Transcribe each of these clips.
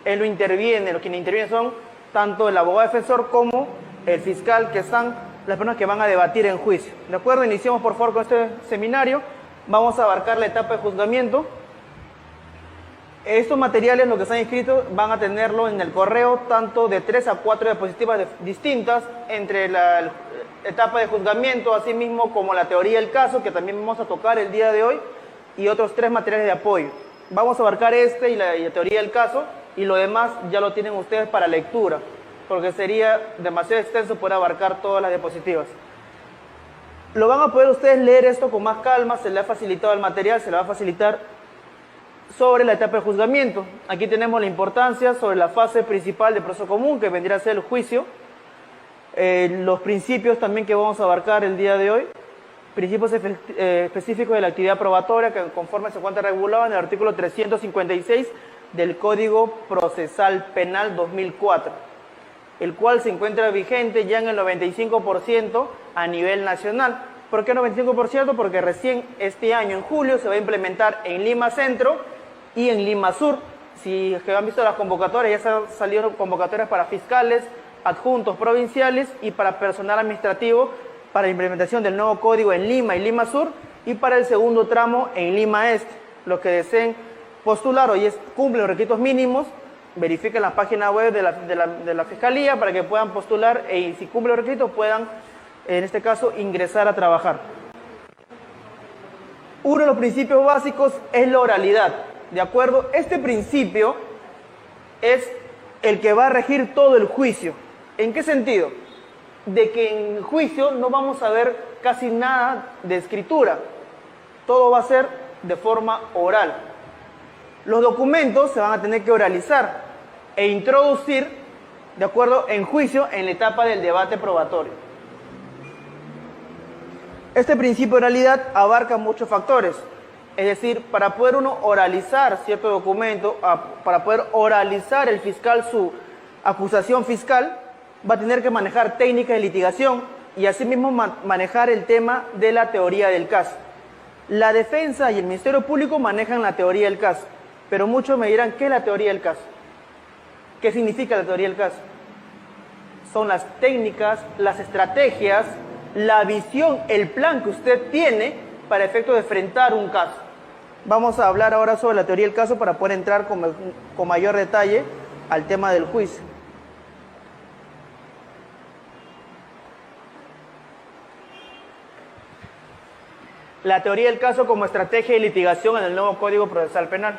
él no interviene, quienes intervienen son tanto el abogado defensor como el fiscal, que son las personas que van a debatir en juicio. ¿De acuerdo? Iniciamos por favor con este seminario. Vamos a abarcar la etapa de juzgamiento. Estos materiales, lo que se han inscrito, van a tenerlo en el correo, tanto de 3 a 4 diapositivas distintas, entre la etapa de juzgamiento, así mismo como la teoría del caso, que también vamos a tocar el día de hoy, y otros 3 materiales de apoyo. Vamos a abarcar y la teoría del caso, y lo demás ya lo tienen ustedes para lectura, porque sería demasiado extenso poder abarcar todas las diapositivas. Lo van a poder ustedes leer esto con más calma, se les ha facilitado el material, se les va a facilitar sobre la etapa de juzgamiento. Aquí tenemos la importancia sobre la fase principal del proceso común, que vendría a ser el juicio. Los principios también que vamos a abarcar el día de hoy. Principios específicos de la actividad probatoria, que conforme se encuentra regulado en el artículo 356 del Código Procesal Penal 2004, el cual se encuentra vigente ya en el 95% a nivel nacional. ¿Por qué 95%? Porque recién este año, en julio, se va a implementar en Lima Centro y en Lima Sur. Si es que han visto las convocatorias, ya salieron convocatorias para fiscales, adjuntos provinciales y para personal administrativo para la implementación del nuevo código en Lima y Lima Sur, y para el segundo tramo en Lima Este. Los que deseen postular o cumplen los requisitos mínimos, verifiquen la página web de la Fiscalía para que puedan postular y si cumplen los requisitos puedan, en este caso, ingresar a trabajar. Uno de los principios básicos es la oralidad, ¿de acuerdo? Este principio es el que va a regir todo el juicio. ¿En qué sentido? De que en el juicio no vamos a ver casi nada de escritura. Todo va a ser de forma oral. Los documentos se van a tener que oralizar e introducir, de acuerdo, en juicio en la etapa del debate probatorio. Este principio de oralidad abarca muchos factores. Es decir, para poder uno oralizar cierto documento, para poder oralizar el fiscal su acusación fiscal, va a tener que manejar técnicas de litigación y asimismo manejar el tema de la teoría del caso. La defensa y el Ministerio Público manejan la teoría del caso, pero muchos me dirán, ¿qué es la teoría del caso? ¿Qué significa la teoría del caso? Son las técnicas, las estrategias, la visión, el plan que usted tiene para efecto de enfrentar un caso. Vamos a hablar ahora sobre la teoría del caso para poder entrar con mayor detalle al tema del juicio. La teoría del caso como estrategia de litigación en el nuevo Código Procesal Penal.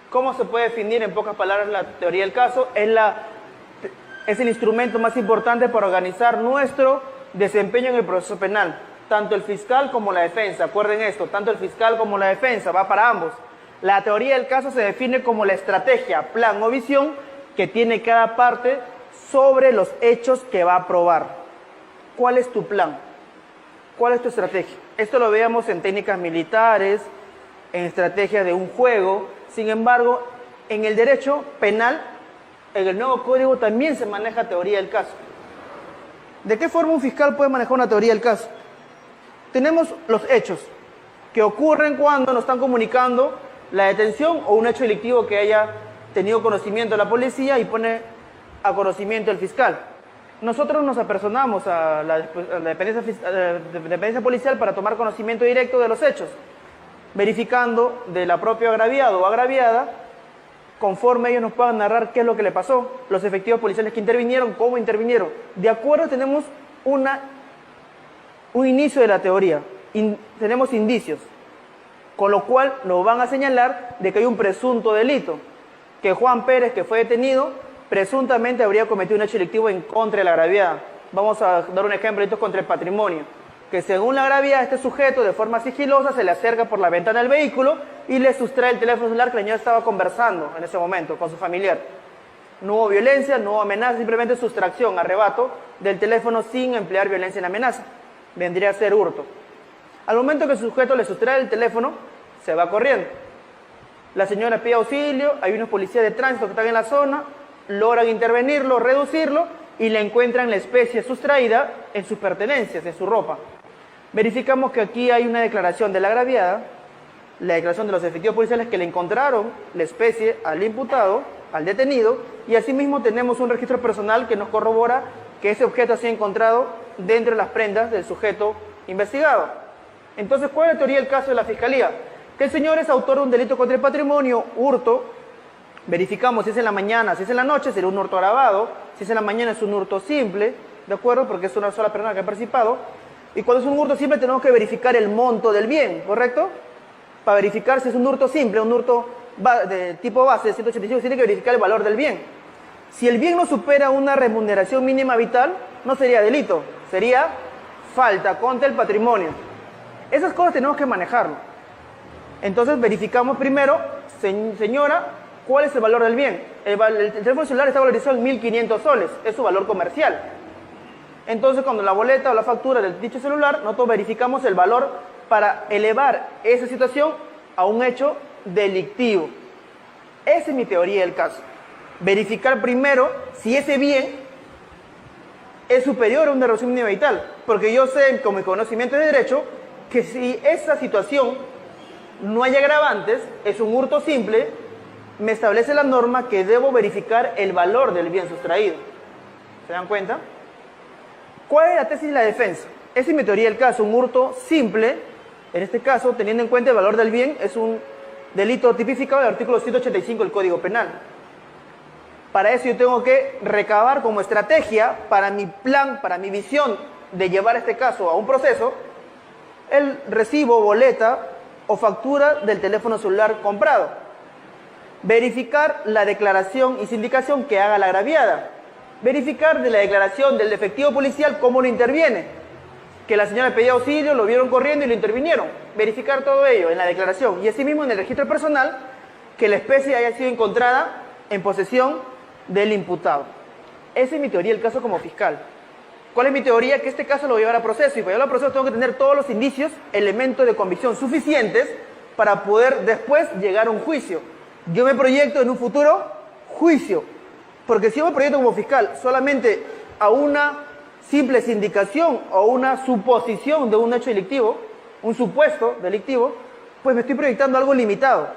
¿Cómo se puede definir en pocas palabras la teoría del caso? Es el instrumento más importante para organizar nuestro desempeño en el proceso penal. Tanto el fiscal como la defensa, acuerden esto, tanto el fiscal como la defensa, va para ambos. La teoría del caso se define como la estrategia, plan o visión que tiene cada parte sobre los hechos que va a probar. ¿Cuál es tu plan? ¿Cuál es tu estrategia? Esto lo veamos en técnicas militares, en estrategias de un juego. Sin embargo, en el derecho penal, en el nuevo código también se maneja teoría del caso. ¿De qué forma un fiscal puede manejar una teoría del caso? Tenemos los hechos que ocurren cuando nos están comunicando la detención o un hecho delictivo que haya tenido conocimiento de la policía y pone a conocimiento del fiscal. Nosotros nos apersonamos a la dependencia policial para tomar conocimiento directo de los hechos, verificando de la propia agraviado o agraviada, conforme ellos nos puedan narrar qué es lo que le pasó, los efectivos policiales que intervinieron, cómo intervinieron. De acuerdo, tenemos un inicio de la teoría, tenemos indicios, con lo cual nos van a señalar de que hay un presunto delito, que Juan Pérez, que fue detenido, presuntamente habría cometido un hecho delictivo en contra de la agraviada. Vamos a dar un ejemplo, esto es contra el patrimonio, que según la agraviada, este sujeto de forma sigilosa se le acerca por la ventana del vehículo y le sustrae el teléfono celular que la señora estaba conversando en ese momento con su familiar. No hubo violencia, no hubo amenaza, simplemente sustracción, arrebato del teléfono sin emplear violencia ni amenaza. Vendría a ser hurto. Al momento que el sujeto le sustrae el teléfono, se va corriendo. La señora pide auxilio, hay unos policías de tránsito que están en la zona, logran intervenirlo, reducirlo y le encuentran la especie sustraída en sus pertenencias, en su ropa. Verificamos que aquí hay una declaración de la agraviada la declaración de los efectivos policiales que le encontraron la especie al imputado, al detenido, y asimismo tenemos un registro personal que nos corrobora que ese objeto ha sido encontrado dentro de las prendas del sujeto investigado. Entonces, ¿cuál es la teoría del caso de la Fiscalía? Que el señor es autor de un delito contra el patrimonio, hurto. Verificamos si es en la mañana, si es en la noche, será un hurto agravado. Si es en la mañana es un hurto simple, ¿de acuerdo? Porque es una sola persona que ha participado. Y cuando es un hurto simple tenemos que verificar el monto del bien, ¿correcto? Para verificar si es un hurto simple, un hurto de tipo base de 185, tiene que verificar el valor del bien. Si el bien no supera una remuneración mínima vital, no sería delito, sería falta contra el patrimonio. Esas cosas tenemos que manejarlo. Entonces verificamos primero, señora, ¿cuál es el valor del bien? El teléfono celular está valorizado en 1.500 soles, es su valor comercial. Entonces, cuando la boleta o la factura del dicho celular, nosotros verificamos el valor para elevar esa situación a un hecho delictivo. Esa es mi teoría del caso. Verificar primero si ese bien es superior a una reducción mínima vital. Porque yo sé, con mi conocimiento de derecho, que si esa situación no hay agravantes, es un hurto simple, me establece la norma que debo verificar el valor del bien sustraído. ¿Se dan cuenta? ¿Cuál es la tesis de la defensa? Esa es mi teoría del caso. Un hurto simple, en este caso, teniendo en cuenta el valor del bien, es un delito tipificado del artículo 185 del Código Penal. Para eso yo tengo que recabar como estrategia para mi plan, para mi visión de llevar este caso a un proceso, el recibo, boleta o factura del teléfono celular comprado. Verificar la declaración y sindicación que haga la agraviada. Verificar de la declaración del efectivo policial cómo lo interviene. Que la señora pedía auxilio, lo vieron corriendo y lo intervinieron. Verificar todo ello en la declaración. Y asimismo en el registro personal que la especie haya sido encontrada en posesión del imputado. Esa es mi teoría del caso como fiscal. ¿Cuál es mi teoría? Que este caso lo voy a llevar a proceso. Y para llevarlo a proceso tengo que tener todos los indicios, elementos de convicción suficientes para poder después llegar a un juicio. Yo me proyecto en un futuro juicio. Porque si yo me proyecto como fiscal solamente a una simple sindicación o una suposición de un hecho delictivo, un supuesto delictivo, pues me estoy proyectando algo limitado.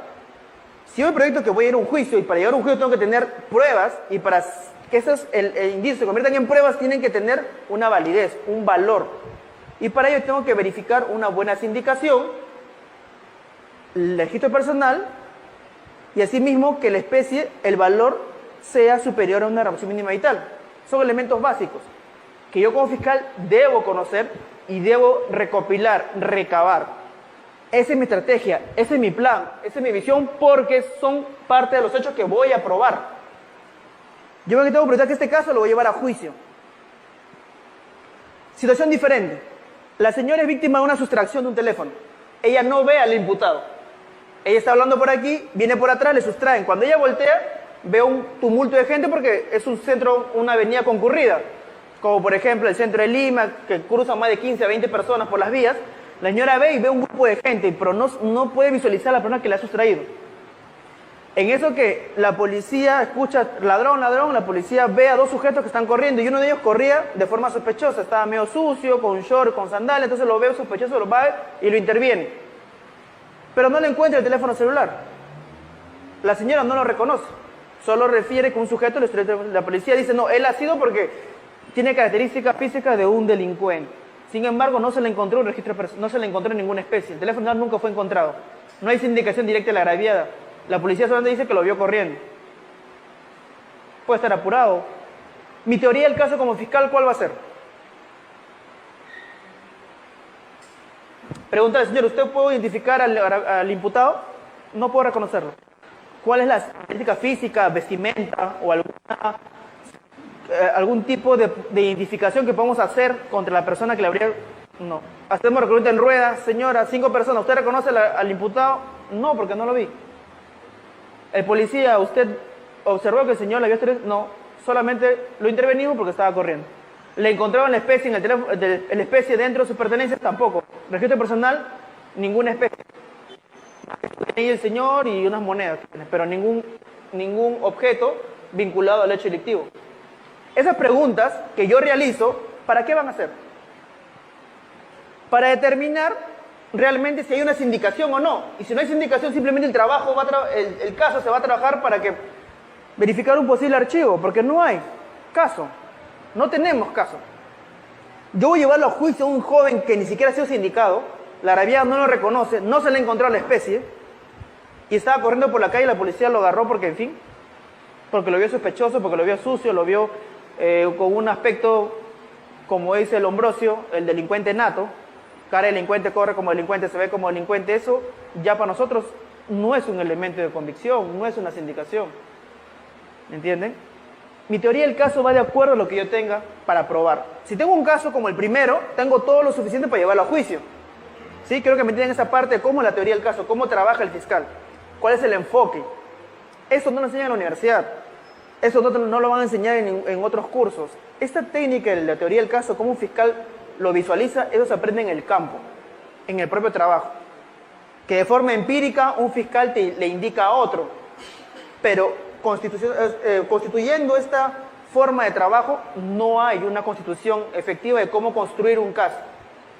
Si yo me proyecto que voy a ir a un juicio y para llegar a un juicio tengo que tener pruebas y para que esos el indicio se conviertan en pruebas tienen que tener una validez, un valor. Y para ello tengo que verificar una buena sindicación, el registro personal y asimismo que la especie, el valor sea superior a una reducción mínima vital. Son elementos básicos que yo como fiscal debo conocer y debo recopilar, recabar. Esa es mi estrategia, ese es mi plan, esa es mi visión, porque son parte de los hechos que voy a probar. Yo me tengo que preguntar que este caso lo voy a llevar a juicio. Situación diferente. La señora es víctima de una sustracción de un teléfono. Ella no ve al imputado. Ella está hablando por aquí, viene por atrás, le sustraen. Cuando ella voltea, ve un tumulto de gente porque es un centro, una avenida concurrida. Como por ejemplo el centro de Lima, que cruzan más de 15 a 20 personas por las vías. La señora ve y ve un grupo de gente, pero no puede visualizar a la persona que le ha sustraído. En eso que la policía escucha ladrón, ladrón, la policía ve a dos sujetos que están corriendo y uno de ellos corría de forma sospechosa, estaba medio sucio, con short, con sandalias, entonces lo ve sospechoso, lo va y lo interviene. Pero no le encuentra el teléfono celular. La señora no lo reconoce, solo refiere que un sujeto, la policía dice, no, él ha sido porque tiene características físicas de un delincuente. Sin embargo, no se le encontró un registro, no se le encontró ninguna especie. El teléfono nunca fue encontrado. No hay sindicación directa de la agraviada. La policía solamente dice que lo vio corriendo. Puede estar apurado. Mi teoría del caso como fiscal, ¿cuál va a ser? Pregunta al señor, ¿usted puede identificar al imputado? No puedo reconocerlo. ¿Cuál es la característica física, vestimenta o algún tipo de identificación que podamos hacer contra la persona que le habría... No. Hacemos recluta en rueda, señora, 5 personas. ¿Usted reconoce al imputado? No, porque no lo vi. El policía, ¿usted observó que el señor le había... No, solamente lo intervenimos porque estaba corriendo. ¿Le encontraban la especie en el teléfono, la especie dentro de sus pertenencias? Tampoco. Registro personal, ninguna especie. Y el señor y unas monedas, pero ningún objeto vinculado al hecho delictivo. Esas preguntas que yo realizo, ¿para qué van a ser? Para determinar realmente si hay una sindicación o no. Y si no hay sindicación, simplemente el trabajo el caso se va a trabajar para que verificar un posible archivo, porque no hay caso. No tenemos caso. Yo voy a llevarlo a juicio a un joven que ni siquiera ha sido sindicado, la Agraviada no lo reconoce, no se le encontró la especie, y estaba corriendo por la calle y la policía lo agarró porque, en fin, porque lo vio sospechoso, porque lo vio sucio, lo vio con un aspecto, como dice el Ambrosio, el delincuente nato, cara de delincuente, corre como delincuente, se ve como delincuente. Eso ya para nosotros no es un elemento de convicción, no es una sindicación. ¿Me entienden? Mi teoría del caso va de acuerdo a lo que yo tenga para probar. Si tengo un caso como el primero, tengo todo lo suficiente para llevarlo a juicio. ¿Sí? Creo que me entienden esa parte de cómo es la teoría del caso, cómo trabaja el fiscal, cuál es el enfoque. Eso no lo enseñan en la universidad. Eso no lo van a enseñar en otros cursos. Esta técnica de la teoría del caso, cómo un fiscal lo visualiza, eso se aprende en el campo, en el propio trabajo. Que de forma empírica un fiscal le indica a otro. Pero constituyendo esta forma de trabajo, no hay una constitución efectiva de cómo construir un caso.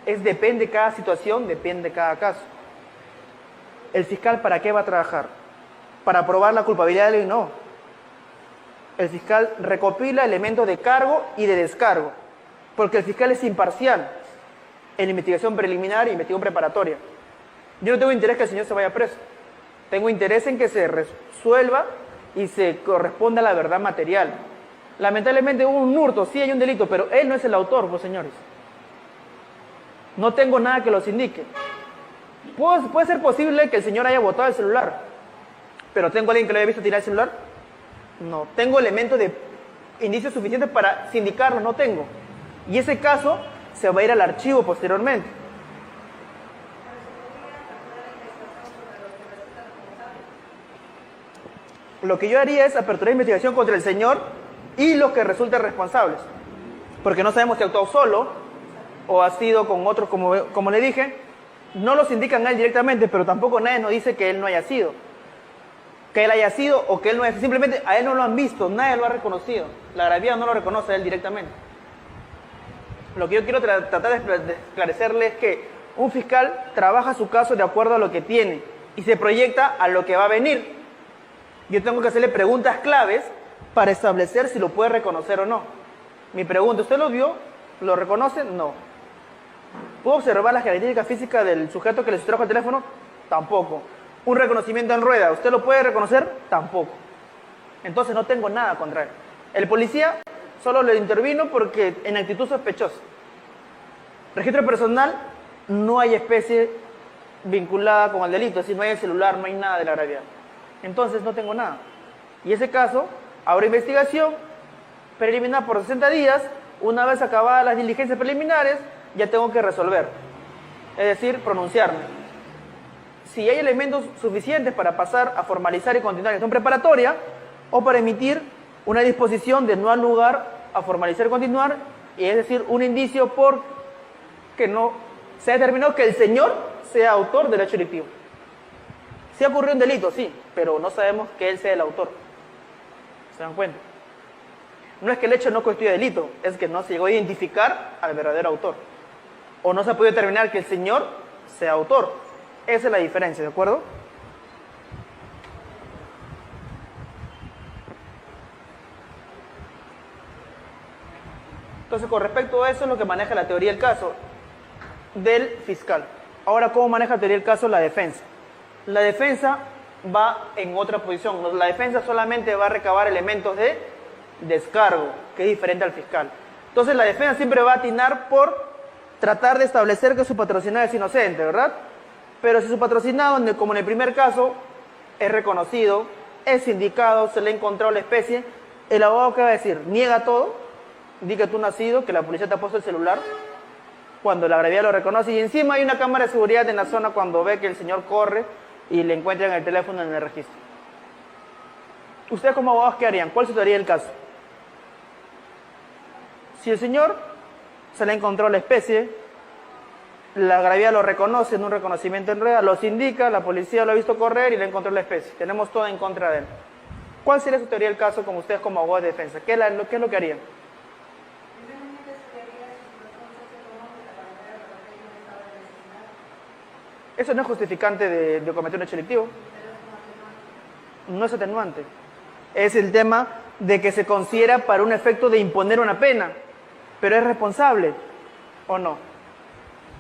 Depende de cada situación, depende de cada caso. ¿El fiscal para qué va a trabajar? ¿Para probar la culpabilidad de alguien? No. El fiscal recopila elementos de cargo y de descargo, porque el fiscal es imparcial en la investigación preliminar e investigación preparatoria. Yo no tengo interés que el señor se vaya preso. Tengo interés en que se resuelva y se corresponda a la verdad material. Lamentablemente hubo un hurto, sí hay un delito, pero él no es el autor, pues señores. No tengo nada que los indique. Puede ser posible que el señor haya botado el celular, pero ¿tengo a alguien que lo haya visto tirar el celular? No. ¿Tengo elementos de indicios suficientes para sindicarlo? No tengo. Y ese caso se va a ir al archivo posteriormente. Lo que yo haría es aperturar investigación contra el señor y los que resulten responsables. Porque no sabemos si actuó solo o ha sido con otros, como le dije. No los indican a él directamente, pero tampoco nadie nos dice que él no haya sido. Que él haya sido o que él no haya sido. Simplemente a él no lo han visto, nadie lo ha reconocido. La Agraviada no lo reconoce a él directamente. Lo que yo quiero tratar de esclarecerle es que un fiscal trabaja su caso de acuerdo a lo que tiene y se proyecta a lo que va a venir. Yo tengo que hacerle preguntas claves para establecer si lo puede reconocer o no. Mi pregunta, ¿usted lo vio? ¿Lo reconoce? No. ¿Puedo observar las características físicas del sujeto que le sustrajo el teléfono? Tampoco. ¿Un reconocimiento en rueda? ¿Usted lo puede reconocer? Tampoco. Entonces no tengo nada contra él. El policía solo le intervino porque en actitud sospechosa. Registro personal, no hay especie vinculada con el delito, es decir, no hay el celular, no hay nada de la Agraviada. Entonces no tengo nada. Y ese caso, habrá investigación preliminar por 60 días, una vez acabadas las diligencias preliminares, ya tengo que resolver, es decir, pronunciarme. Si hay elementos suficientes para pasar a formalizar y continuar la acción preparatoria, o para emitir una disposición de no dar lugar a formalizar y continuar, y es decir, un indicio por que no se ha determinado que el señor sea autor del hecho delictivo. Sí ocurrió un delito, sí, pero no sabemos que él sea el autor. ¿Se dan cuenta? No es que el hecho no constituya delito, es que no se llegó a identificar al verdadero autor. O no se ha podido determinar que el señor sea autor. Esa es la diferencia, ¿de acuerdo? Entonces, con respecto a eso, es lo que maneja la teoría del caso del fiscal. Ahora, ¿cómo maneja la teoría del caso la defensa? La defensa va en otra posición. La defensa solamente va a recabar elementos de descargo, que es diferente al fiscal. Entonces, la defensa siempre va a atinar por tratar de establecer que su patrocinado es inocente, ¿verdad? Pero si su patrocinado, como en el primer caso, es reconocido, es sindicado, se le ha encontrado la especie, el abogado, ¿qué va a decir? Niega todo, diga tú nacido, que la policía te ha puesto el celular, cuando la Agraviada lo reconoce, y encima hay una cámara de seguridad en la zona cuando ve que el señor corre y le encuentran el teléfono en el registro. ¿Ustedes como abogados qué harían? ¿Cuál sería el caso? Si el señor se le encontró la especie, la Agraviada lo reconoce en un reconocimiento en rueda, los indica, la policía lo ha visto correr y le encontró la especie. Tenemos todo en contra de él. ¿Cuál sería su teoría del caso como ustedes como abogados de defensa? ¿Qué es lo que harían? Eso no es justificante de cometer un hecho delictivo. No es atenuante. Es el tema de que se considera para un efecto de imponer una pena, pero es responsable o no.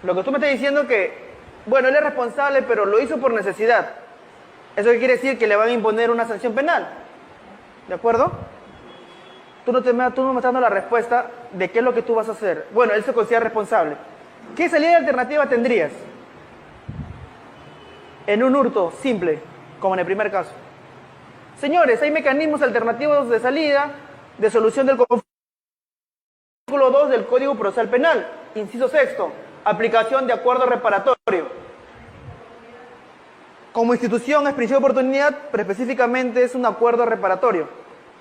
Lo que tú me estás diciendo que, bueno, él es responsable, pero lo hizo por necesidad. ¿Eso qué quiere decir? Que le van a imponer una sanción penal. ¿De acuerdo? Tú no me estás dando la respuesta de qué es lo que tú vas a hacer. Bueno, él se considera responsable. ¿Qué salida alternativa tendrías? En un hurto simple, como en el primer caso. Señores, hay mecanismos alternativos de salida, de solución del conflicto. Artículo 2 del Código Procesal Penal, inciso sexto, aplicación de acuerdo reparatorio. Como institución es principio de oportunidad, pero específicamente es un acuerdo reparatorio.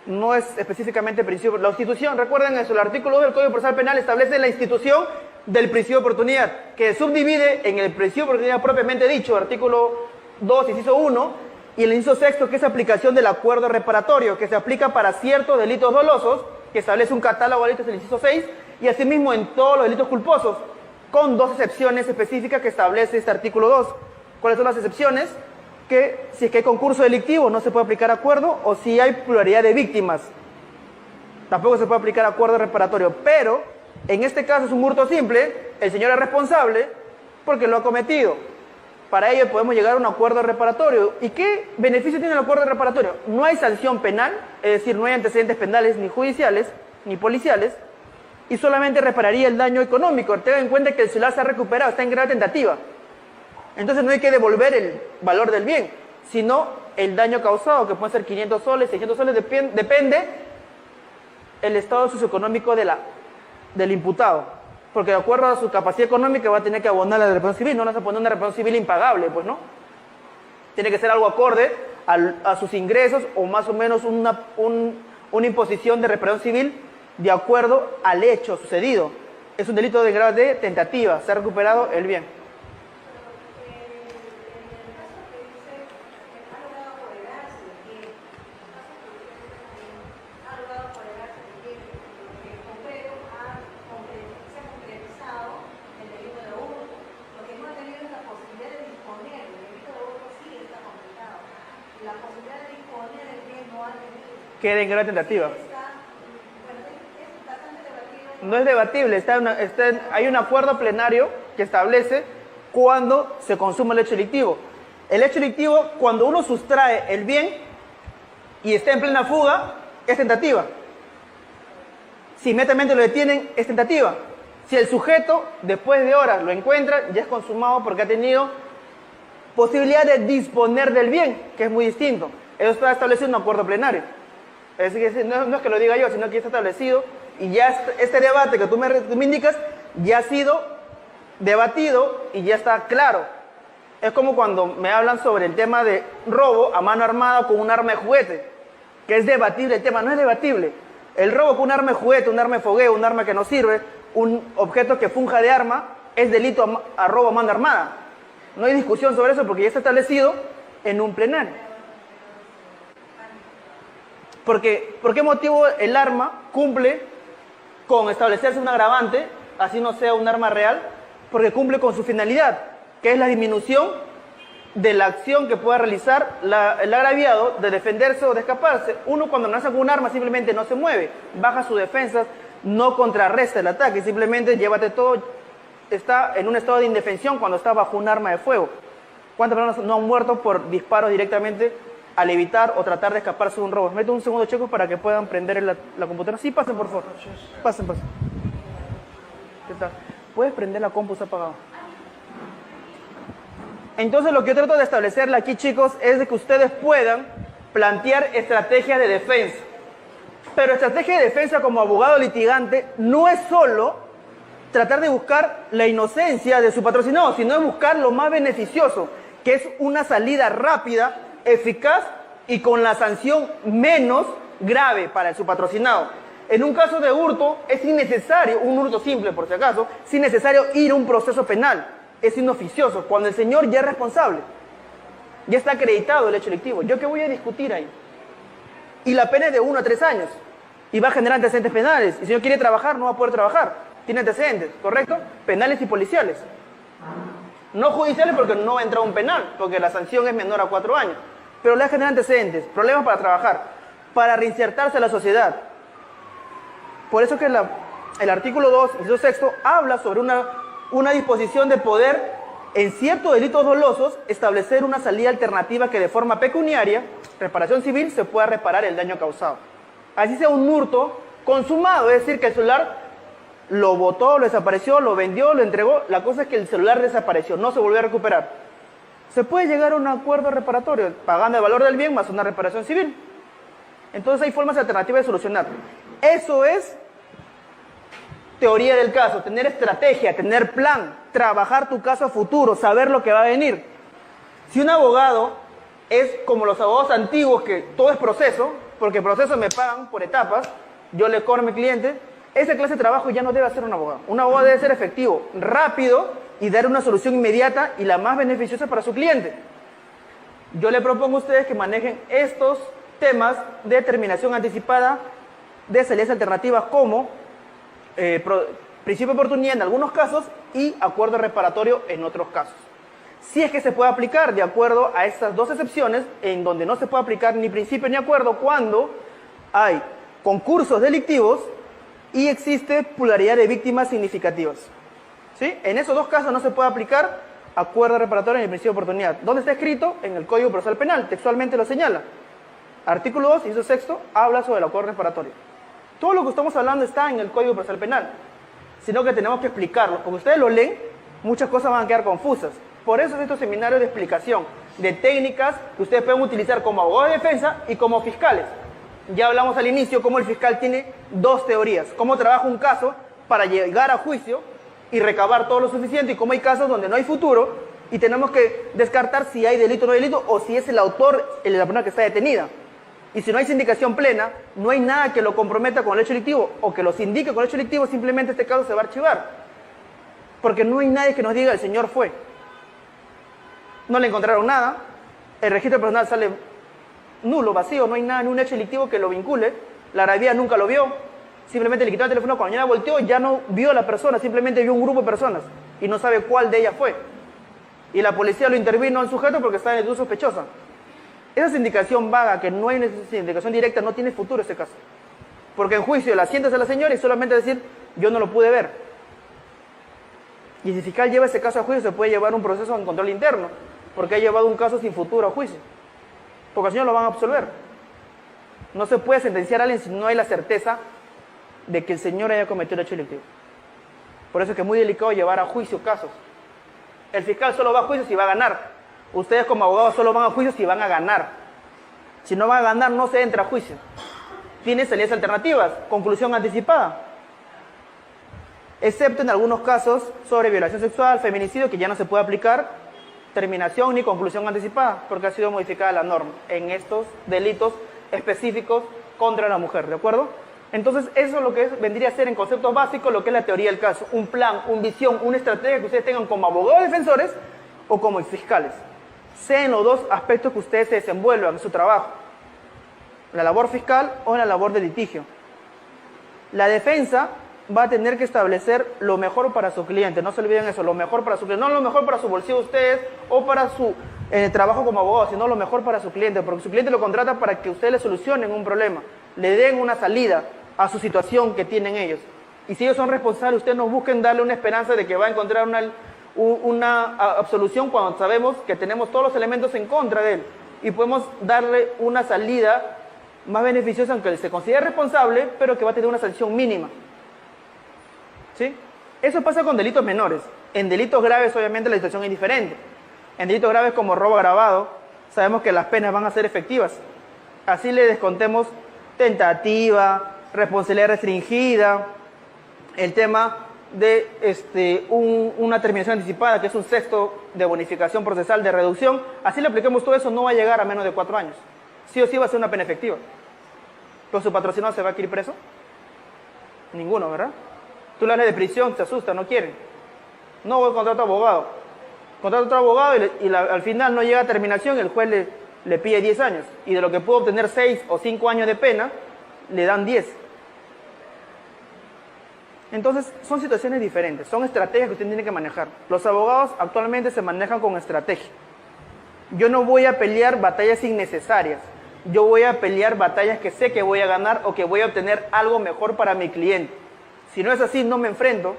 No es específicamente principio. La institución, recuerden eso, el artículo 2 del Código Procesal Penal establece la institución del principio de oportunidad, que subdivide en el principio de oportunidad propiamente dicho, artículo 2, inciso 1, y el inciso sexto, que es aplicación del acuerdo reparatorio, que se aplica para ciertos delitos dolosos, que establece un catálogo de delitos en el inciso 6, y asimismo en todos los delitos culposos, con dos excepciones específicas que establece este artículo 2. ¿Cuáles son las excepciones? Que si es que hay concurso delictivo no se puede aplicar acuerdo, o si hay pluralidad de víctimas, tampoco se puede aplicar acuerdo reparatorio. Pero, en este caso es un hurto simple, el señor es responsable porque lo ha cometido. Para ello podemos llegar a un acuerdo reparatorio. ¿Y qué beneficio tiene el acuerdo reparatorio? No hay sanción penal, es decir, no hay antecedentes penales ni judiciales, ni policiales, y solamente repararía el daño económico. Tengan en cuenta que el celular se ha recuperado, está en grave tentativa. Entonces no hay que devolver el valor del bien, sino el daño causado, que puede ser 500 soles, 600 soles, depende el estado socioeconómico del imputado. Porque de acuerdo a su capacidad económica va a tener que abonar la reparación civil, no le vas a poner una reparación civil impagable, pues no. Tiene que ser algo acorde a sus ingresos o más o menos una imposición de reparación civil de acuerdo al hecho sucedido. Es un delito de grado de tentativa, se ha recuperado el bien. Queda en grave tentativa. No es debatible, hay un acuerdo plenario que establece cuándo se consuma el hecho delictivo. El hecho delictivo, cuando uno sustrae el bien y está en plena fuga, es tentativa. Si inmediatamente lo detienen, es tentativa. Si el sujeto, después de horas, lo encuentra, ya es consumado porque ha tenido posibilidad de disponer del bien, que es muy distinto. Eso está establecido en un acuerdo plenario. Es decir, no es que lo diga yo, sino que ya está establecido y ya este debate que tú me indicas ya ha sido debatido y ya está claro. Es como cuando me hablan sobre el tema de robo a mano armada con un arma de juguete, que es debatible el tema, no es debatible. El robo con un arma de juguete, un arma de fogueo, un arma que no sirve, un objeto que funja de arma, es delito a robo a mano armada. No hay discusión sobre eso porque ya está establecido en un plenario. Porque, ¿por qué motivo el arma cumple con establecerse un agravante, así no sea un arma real? Porque cumple con su finalidad, que es la disminución de la acción que pueda realizar el agraviado de defenderse o de escaparse. Uno cuando nace con un arma simplemente no se mueve, baja sus defensas, no contrarresta el ataque, simplemente llévate todo, está en un estado de indefensión cuando está bajo un arma de fuego. ¿Cuántas personas no han muerto por disparos directamente al evitar o tratar de escaparse de un robo? Mete un segundo, chicos, para que puedan prender la computadora. Sí, pasen, por favor. Pasen. ¿Qué tal? ¿Puedes prender la compu? Está apagado. Entonces, lo que yo trato de establecerle aquí, chicos, es de que ustedes puedan plantear estrategias de defensa. Pero estrategia de defensa como abogado litigante no es solo tratar de buscar la inocencia de su patrocinado, sino es buscar lo más beneficioso, que es una salida rápida, eficaz y con la sanción menos grave para su patrocinado. En un caso de hurto es innecesario, un hurto simple por si acaso, es innecesario ir a un proceso penal, es inoficioso, cuando el señor ya es responsable, ya está acreditado el hecho delictivo. ¿Yo qué voy a discutir ahí? Y la pena es de 1 a 3 años y va a generar antecedentes penales, y si no quiere trabajar no va a poder trabajar, tiene antecedentes, ¿correcto? Penales y policiales. No judiciales porque no entra a un penal, porque la sanción es menor a 4 años. Pero le genera antecedentes, problemas para trabajar, para reinsertarse a la sociedad. Por eso que el artículo 2, inciso sexto, habla sobre una disposición de poder, en ciertos delitos dolosos, establecer una salida alternativa que de forma pecuniaria, reparación civil, se pueda reparar el daño causado. Así sea un hurto consumado, es decir, que el celular lo botó, lo desapareció, lo vendió, lo entregó. La cosa es que el celular desapareció, no se volvió a recuperar. Se puede llegar a un acuerdo reparatorio, pagando el valor del bien más una reparación civil. Entonces hay formas alternativas de solucionar. Eso es teoría del caso, tener estrategia, tener plan, trabajar tu caso a futuro, saber lo que va a venir. Si un abogado es como los abogados antiguos, que todo es proceso, porque procesos me pagan por etapas, yo le cobro a mi cliente, esa clase de trabajo ya no debe hacer un abogado. Un abogado debe ser efectivo, rápido y dar una solución inmediata y la más beneficiosa para su cliente. Yo le propongo a ustedes que manejen estos temas de terminación anticipada, de salidas alternativas como principio de oportunidad en algunos casos y acuerdo reparatorio en otros casos. Si es que se puede aplicar de acuerdo a estas dos excepciones, en donde no se puede aplicar ni principio ni acuerdo, cuando hay concursos delictivos y existe pluralidad de víctimas significativas. ¿Sí? En esos dos casos no se puede aplicar acuerdo reparatorio ni principio de oportunidad. ¿Dónde está escrito? En el Código Procesal Penal, textualmente lo señala. Artículo 2, inciso sexto, habla sobre el acuerdo reparatorio. Todo lo que estamos hablando está en el Código Procesal Penal, sino que tenemos que explicarlo, porque ustedes lo leen, muchas cosas van a quedar confusas. Por eso es estos seminarios de explicación, de técnicas que ustedes pueden utilizar como abogados de defensa y como fiscales. Ya hablamos al inicio cómo el fiscal tiene dos teorías, cómo trabaja un caso para llegar a juicio y recabar todo lo suficiente, y cómo hay casos donde no hay futuro y tenemos que descartar si hay delito o no hay delito, o si es el autor la persona que está detenida. Y si no hay sindicación plena, no hay nada que lo comprometa con el hecho delictivo o que los indique con el hecho delictivo, simplemente este caso se va a archivar. Porque no hay nadie que nos diga el señor fue. No le encontraron nada, el registro personal sale nulo, vacío, no hay nada, ni un hecho delictivo que lo vincule, la Arabía nunca lo vio, simplemente le quitó el teléfono, cuando ya volteó ya no vio a la persona, simplemente vio un grupo de personas y no sabe cuál de ellas fue. Y la policía lo intervino al sujeto porque está en actitud sospechosa. Esa sindicación vaga, que no hay una sindicación directa, no tiene futuro ese caso. Porque en juicio la sientas a la señora y solamente decir, yo no lo pude ver. Y si el fiscal lleva ese caso a juicio, se puede llevar un proceso en control interno, porque ha llevado un caso sin futuro a juicio. Porque al señor lo van a absolver. No se puede sentenciar a alguien si no hay la certeza de que el señor haya cometido el hecho delictivo. Por eso es que es muy delicado llevar a juicio casos. El fiscal solo va a juicio si va a ganar. Ustedes como abogados solo van a juicio si van a ganar. Si no van a ganar, no se entra a juicio. Tiene salidas alternativas, conclusión anticipada. Excepto en algunos casos sobre violación sexual, feminicidio, que ya no se puede aplicar terminación ni conclusión anticipada, porque ha sido modificada la norma en estos delitos específicos contra la mujer, ¿de acuerdo? Entonces, eso es lo que vendría a ser en conceptos básicos lo que es la teoría del caso. Un plan, una visión, una estrategia que ustedes tengan como abogados defensores o como fiscales. Sea en los dos aspectos que ustedes se desenvuelvan en su trabajo. La labor fiscal o en la labor de litigio. La defensa va a tener que establecer lo mejor para su cliente. No se olviden eso, lo mejor para su cliente. No lo mejor para su bolsillo de ustedes o para su trabajo como abogado, sino lo mejor para su cliente. Porque su cliente lo contrata para que ustedes le solucionen un problema, le den una salida a su situación que tienen ellos. Y si ellos son responsables, ustedes no busquen darle una esperanza de que va a encontrar una absolución cuando sabemos que tenemos todos los elementos en contra de él. Y podemos darle una salida más beneficiosa, aunque él se considere responsable, pero que va a tener una sanción mínima. ¿Sí? Eso pasa con delitos menores. En delitos graves, obviamente, la situación es diferente. En delitos graves como robo agravado, sabemos que las penas van a ser efectivas. Así le descontemos tentativa, responsabilidad restringida, el tema de una terminación anticipada, que es un sexto de bonificación procesal de reducción. Así le apliquemos todo eso, no va a llegar a menos de 4 años. Sí o sí va a ser una pena efectiva. ¿Pero su patrocinador se va a ir preso? Ninguno, ¿verdad? Tú le hablas de prisión, se asusta, no quieren. No voy a contratar a otro abogado. Contrata a otro abogado y al final no llega a terminación y el juez le pide 10 años. Y de lo que pudo obtener 6 o 5 años de pena, le dan 10. Entonces, son situaciones diferentes, son estrategias que usted tiene que manejar. Los abogados actualmente se manejan con estrategia. Yo no voy a pelear batallas innecesarias. Yo voy a pelear batallas que sé que voy a ganar o que voy a obtener algo mejor para mi cliente. Si no es así, no me enfrento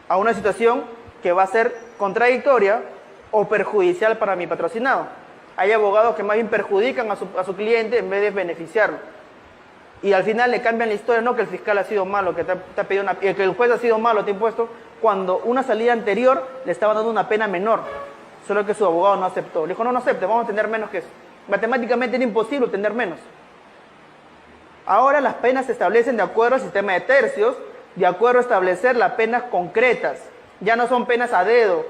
a una situación que va a ser contradictoria o perjudicial para mi patrocinado. Hay abogados que más bien perjudican a su cliente en vez de beneficiarlo. Y al final le cambian la historia, no que el fiscal ha sido malo, que te ha pedido que el juez ha sido malo, te ha impuesto, cuando una salida anterior le estaba dando una pena menor, solo que su abogado no aceptó. Le dijo, no acepte, vamos a tener menos que eso. Matemáticamente era imposible tener menos. Ahora las penas se establecen de acuerdo al sistema de tercios, de acuerdo a establecer las penas concretas. Ya no son penas a dedo.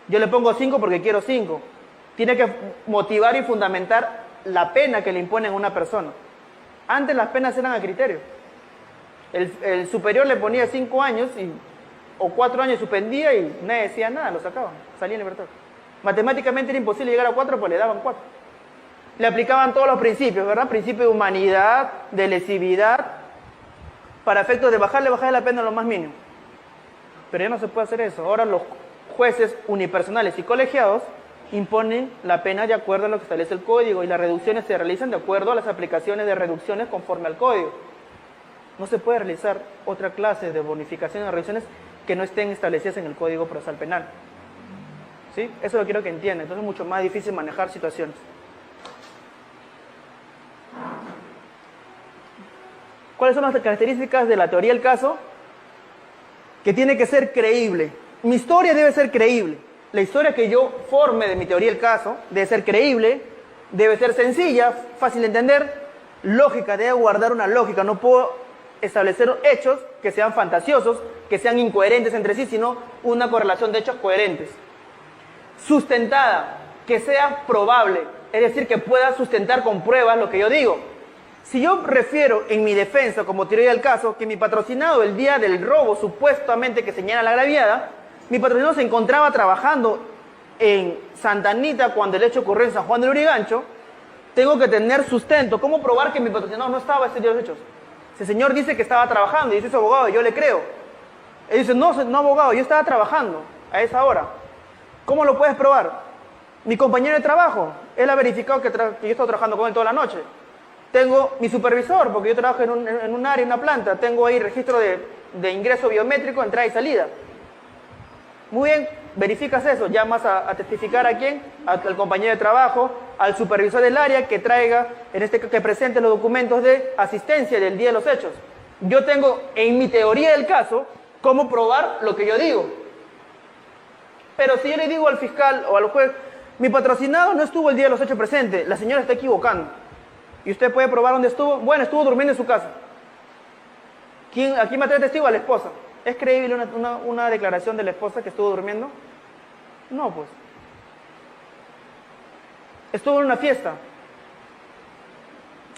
Yo le pongo 5 porque quiero 5. Tiene que motivar y fundamentar la pena que le imponen a una persona. Antes las penas eran a criterio. El superior le ponía 5 años o 4 años suspendía y nadie decía nada, lo sacaban, salía en libertad. Matemáticamente era imposible llegar a 4, pues le daban 4. Le aplicaban todos los principios, ¿verdad? Principio de humanidad, de lesividad, para efectos de bajarle la pena a lo más mínimo. Pero ya no se puede hacer eso. Ahora los jueces unipersonales y colegiados imponen la pena de acuerdo a lo que establece el código y las reducciones se realizan de acuerdo a las aplicaciones de reducciones conforme al código. No se puede realizar otra clase de bonificaciones o reducciones que no estén establecidas en el Código Procesal Penal. ¿Sí? Eso lo quiero que entiendan. Entonces es mucho más difícil manejar situaciones. ¿Cuáles son las características de la teoría del caso? Que tiene que ser creíble. Mi historia debe ser creíble. La historia que yo forme de mi teoría del caso debe ser creíble, debe ser sencilla, fácil de entender, lógica, debe guardar una lógica. No puedo establecer hechos que sean fantasiosos, que sean incoherentes entre sí, sino una correlación de hechos coherentes. Sustentada, que sea probable, es decir, que pueda sustentar con pruebas lo que yo digo. Si yo refiero en mi defensa como teoría del caso que mi patrocinado el día del robo supuestamente que señala la agraviada, mi patrocinado se encontraba trabajando en Santa Anita cuando el hecho ocurrió en San Juan del Lurigancho, tengo que tener sustento. ¿Cómo probar que mi patrocinado no estaba ese día de los hechos? Si el señor dice que estaba trabajando y dice su abogado, yo le creo. Él dice, no abogado, yo estaba trabajando a esa hora. ¿Cómo lo puedes probar? Mi compañero de trabajo, él ha verificado que yo he estado trabajando con él toda la noche. Tengo mi supervisor, porque yo trabajo en un área, en una planta, tengo ahí registro de ingreso biométrico, entrada y salida. Muy bien, verificas eso, llamas a testificar a quién, al compañero de trabajo, al supervisor del área que traiga, que presente los documentos de asistencia del día de los hechos. Yo tengo en mi teoría del caso cómo probar lo que yo digo. Pero si yo le digo al fiscal o al juez, mi patrocinado no estuvo el día de los hechos presente, la señora está equivocando. ¿Y usted puede probar dónde estuvo? Bueno, estuvo durmiendo en su casa. ¿A quién me trae testigo? A la esposa. ¿Es creíble una declaración de la esposa que estuvo durmiendo? No, pues. Estuvo en una fiesta.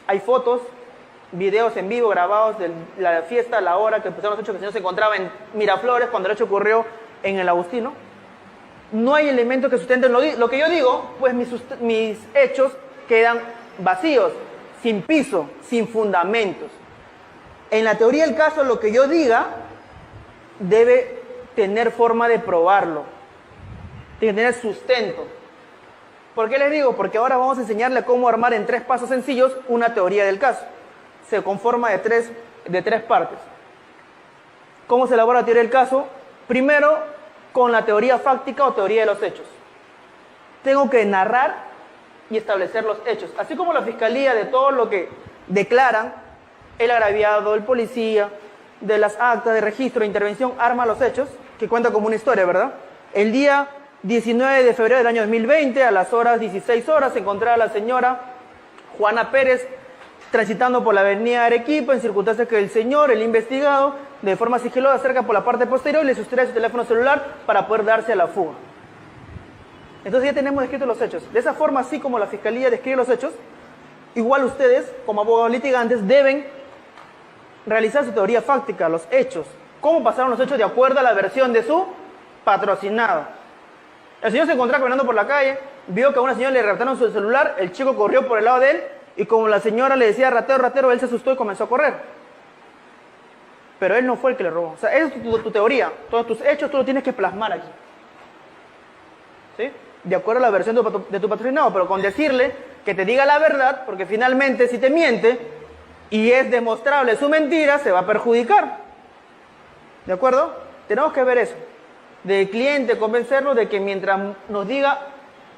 Hay fotos, videos en vivo grabados de la fiesta, la hora que empezaron los hechos, que el señor se encontraba en Miraflores cuando el hecho ocurrió en el Agustino. No hay elementos que sustenten lo que yo digo, pues mis hechos quedan vacíos, sin piso, sin fundamentos. En la teoría del caso, lo que yo diga debe tener forma de probarlo, tiene que tener sustento. ¿Por qué les digo? Porque ahora vamos a enseñarle cómo armar en 3 pasos sencillos una teoría del caso. Se conforma de tres partes. ¿Cómo se elabora la teoría del caso? Primero, con la teoría fáctica o teoría de los hechos. Tengo que narrar y establecer los hechos. Así como la fiscalía de todo lo que declaran, el agraviado, el policía, de las actas de registro de intervención, arma los hechos, que cuenta como una historia, ¿verdad? El día 19 de febrero del año 2020, a las 16 horas, se encontraba la señora Juana Pérez transitando por la avenida Arequipa, en circunstancias que el investigado, de forma sigilosa, acerca por la parte posterior y le sustrae su teléfono celular para poder darse a la fuga. Entonces ya tenemos descritos los hechos. De esa forma, así como la fiscalía describe los hechos, igual ustedes, como abogados litigantes, deben realizar su teoría fáctica, los hechos. ¿Cómo pasaron los hechos de acuerdo a la versión de su patrocinado? El señor se encontraba caminando por la calle, vio que a una señora le arrebataron su celular, el chico corrió por el lado de él y como la señora le decía ratero, ratero, él se asustó y comenzó a correr. pero él no fue el que le robó. O sea, esa es tu teoría. Todos tus hechos tú los tienes que plasmar aquí. ¿Sí? De acuerdo a la versión de tu patrocinado, pero con decirle que te diga la verdad, porque finalmente si te miente y es demostrable su mentira, se va a perjudicar. ¿De acuerdo? Tenemos que ver eso. Del cliente, convencerlo de que mientras nos diga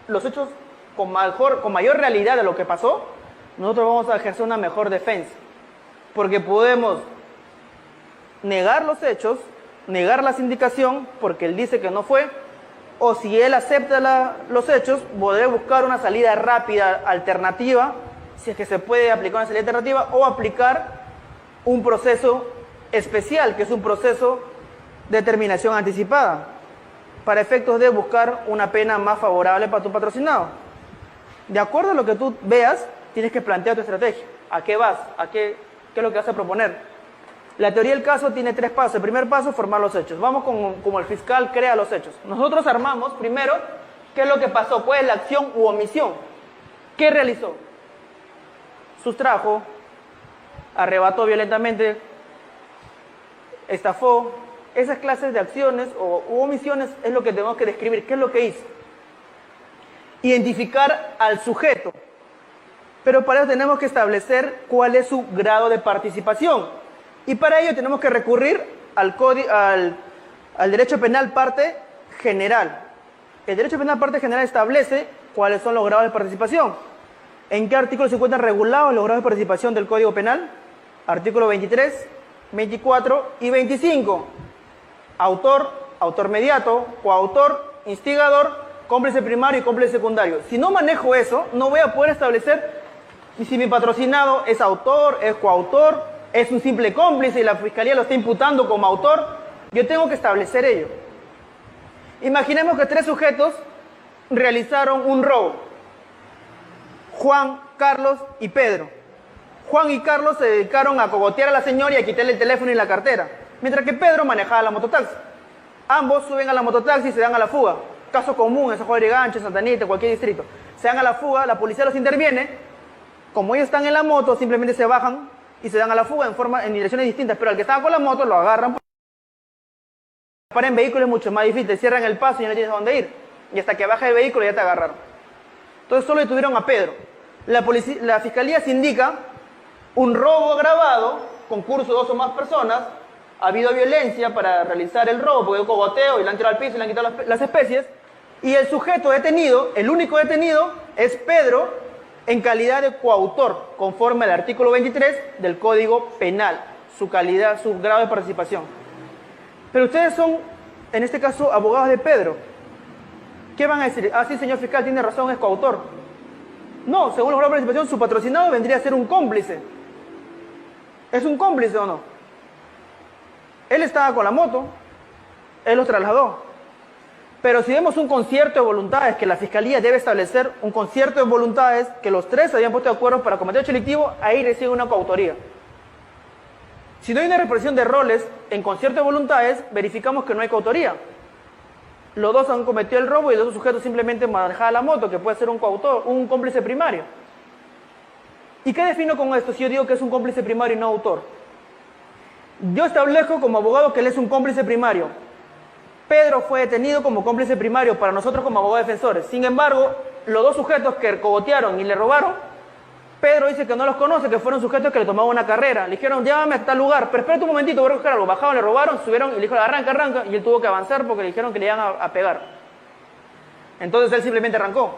los hechos con mayor realidad de lo que pasó, nosotros vamos a ejercer una mejor defensa. Porque podemos negar los hechos, negar la sindicación, porque él dice que no fue, o si él acepta los hechos, poder buscar una salida rápida, alternativa, si es que se puede aplicar una salida alternativa, o aplicar un proceso especial, que es un proceso de terminación anticipada, para efectos de buscar una pena más favorable para tu patrocinado. De acuerdo a lo que tú veas, tienes que plantear tu estrategia. ¿A qué vas? ¿Qué es lo que vas a proponer? La teoría del caso tiene 3 pasos. El primer paso es formar los hechos. Vamos como el fiscal crea los hechos. Nosotros armamos primero qué es lo que pasó, cuál es la acción u omisión. ¿Qué realizó? Sustrajo, arrebató violentamente, estafó. Esas clases de acciones u omisiones es lo que tenemos que describir. ¿Qué es lo que hizo? Identificar al sujeto. Pero para eso tenemos que establecer cuál es su grado de participación. Y para ello tenemos que recurrir al derecho penal parte general. El derecho penal parte general establece cuáles son los grados de participación. ¿En qué artículos se encuentran regulados los grados de participación del Código Penal? Artículo 23, 24 y 25. Autor, autor mediato, coautor, instigador, cómplice primario y cómplice secundario. Si no manejo eso, no voy a poder establecer si mi patrocinado es autor, es coautor, es un simple cómplice y la fiscalía lo está imputando como autor. Yo tengo que establecer ello. Imaginemos que 3 sujetos realizaron un robo. Juan, Carlos y Pedro. Juan y Carlos se dedicaron a cogotear a la señora y a quitarle el teléfono y la cartera, mientras que Pedro manejaba la mototaxi. Ambos suben a la mototaxi y se dan a la fuga. Caso común en San Juan de Gancho, Santa Anita, cualquier distrito. Se dan a la fuga, la policía los interviene. Como ellos están en la moto, simplemente se bajan y se dan a la fuga en direcciones distintas. Pero al que estaba con la moto lo agarran. Para en vehículo es mucho más difícil. Cierran el paso y no tienes a dónde ir. Y hasta que baja el vehículo ya te agarraron. Entonces solo detuvieron a Pedro. La fiscalía se indica un robo agravado, concurso de 2 o más personas. Ha habido violencia para realizar el robo, porque hay un cogoteo y le han tirado al piso y le han quitado las especies. Y el sujeto detenido, el único detenido, es Pedro, en calidad de coautor, conforme al artículo 23 del Código Penal, su calidad, su grado de participación. Pero ustedes son, en este caso, abogados de Pedro. ¿Qué van a decir? Ah, sí, señor fiscal, tiene razón, es coautor. No, según los grados de participación, su patrocinado vendría a ser un cómplice. ¿Es un cómplice o no? Él estaba con la moto, él los trasladó. Pero si vemos un concierto de voluntades, que la fiscalía debe establecer un concierto de voluntades, que los 3 se habían puesto de acuerdo para cometer hecho delictivo, ahí recibe una coautoría. Si no hay una repartición de roles en concierto de voluntades, verificamos que no hay coautoría. Los 2 han cometido el robo y los 2 sujetos simplemente manejaban la moto, que puede ser un coautor, un cómplice primario. ¿Y qué defino con esto si yo digo que es un cómplice primario y no autor? Yo establezco como abogado que él es un cómplice primario. Pedro fue detenido como cómplice primario para nosotros como abogados defensores. Sin embargo, los 2 sujetos que cogotearon y le robaron, Pedro dice que no los conoce, que fueron sujetos que le tomaban una carrera. Le dijeron, llévame a tal lugar, pero espérate un momentito, voy a buscar algo. Bajaron, le robaron, subieron y le dijeron, arranca, y él tuvo que avanzar porque le dijeron que le iban a pegar. Entonces él simplemente arrancó.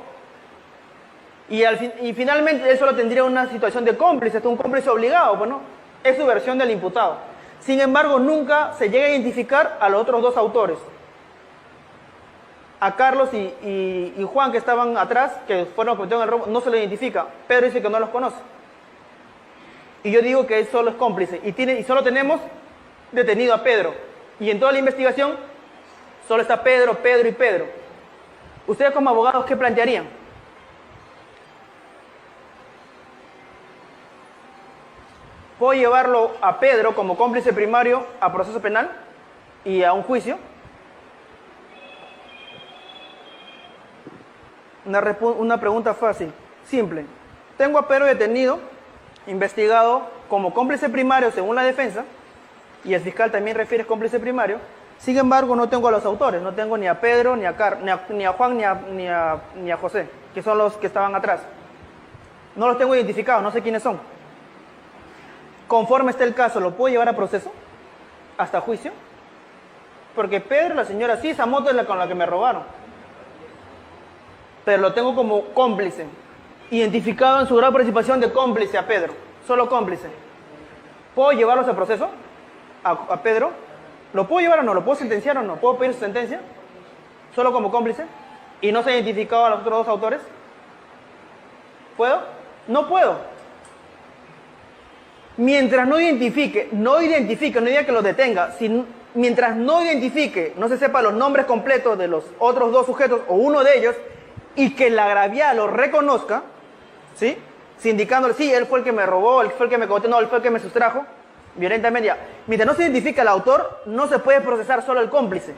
Y finalmente él solo tendría una situación de cómplice, un cómplice obligado, pues no, es su versión del imputado. Sin embargo, nunca se llega a identificar a los otros 2 autores. A Carlos y Juan, que estaban atrás, que fueron cometiendo el robo, no se lo identifica. Pedro dice que no los conoce. Y yo digo que él solo es cómplice. Y solo tenemos detenido a Pedro. Y en toda la investigación, solo está Pedro y Pedro. ¿Ustedes como abogados qué plantearían? ¿Puedo llevarlo a Pedro como cómplice primario a proceso penal y a un juicio? Una pregunta fácil, simple. Tengo a Pedro detenido, investigado como cómplice primario según la defensa, y el fiscal también refiere cómplice primario. Sin embargo, no tengo a los autores, no tengo ni a Pedro, ni a Juan, ni a José, que son los que estaban atrás. No los tengo identificados, no sé quiénes son. Conforme esté el caso, ¿lo puedo llevar a proceso? ¿Hasta juicio? Porque Pedro, la señora, sí, esa moto es la con la que me robaron. Pero lo tengo como cómplice. Identificado en su grado de participación de cómplice a Pedro. Solo cómplice. ¿Puedo llevarlos a proceso? ¿A Pedro? ¿Lo puedo llevar o no? ¿Lo puedo sentenciar o no? ¿Puedo pedir su sentencia? ¿Solo como cómplice? ¿Y no se ha identificado a los otros dos autores? ¿Puedo? No puedo. Mientras no identifique, no diga que los detenga, mientras no identifique, no se sepa los nombres completos de los otros dos sujetos o uno de ellos, y que el agraviado lo reconozca, ¿sí? Indicándole, sí, él fue el que me robó, él fue el que me contó, no, él fue el que me sustrajo, violentamente. Mientras no se identifica el autor, no se puede procesar solo el cómplice.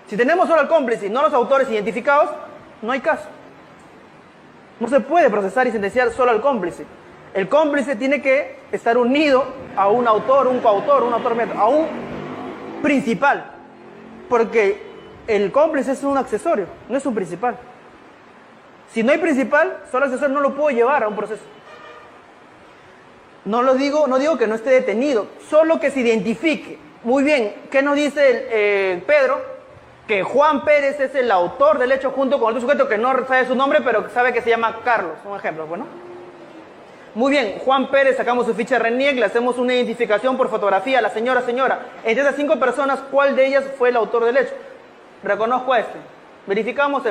Si tenemos solo el cómplice y no los autores identificados, no hay caso. No se puede procesar y sentenciar solo al cómplice. El cómplice tiene que estar unido a un autor, un coautor, un autor, a un principal. Porque el cómplice es un accesorio, no es un principal. Si no hay principal, solo accesorio, no lo puedo llevar a un proceso. No digo que no esté detenido, solo que se identifique. Muy bien, ¿qué nos dice Pedro? Que Juan Pérez es el autor del hecho junto con otro sujeto que no sabe su nombre, pero sabe que se llama Carlos. Un ejemplo, bueno. Muy bien, Juan Pérez, sacamos su ficha de RENIEC, le hacemos una identificación por fotografía. La señora, entre esas 5 personas, ¿cuál de ellas fue el autor del hecho? Reconozco a este. Verificamos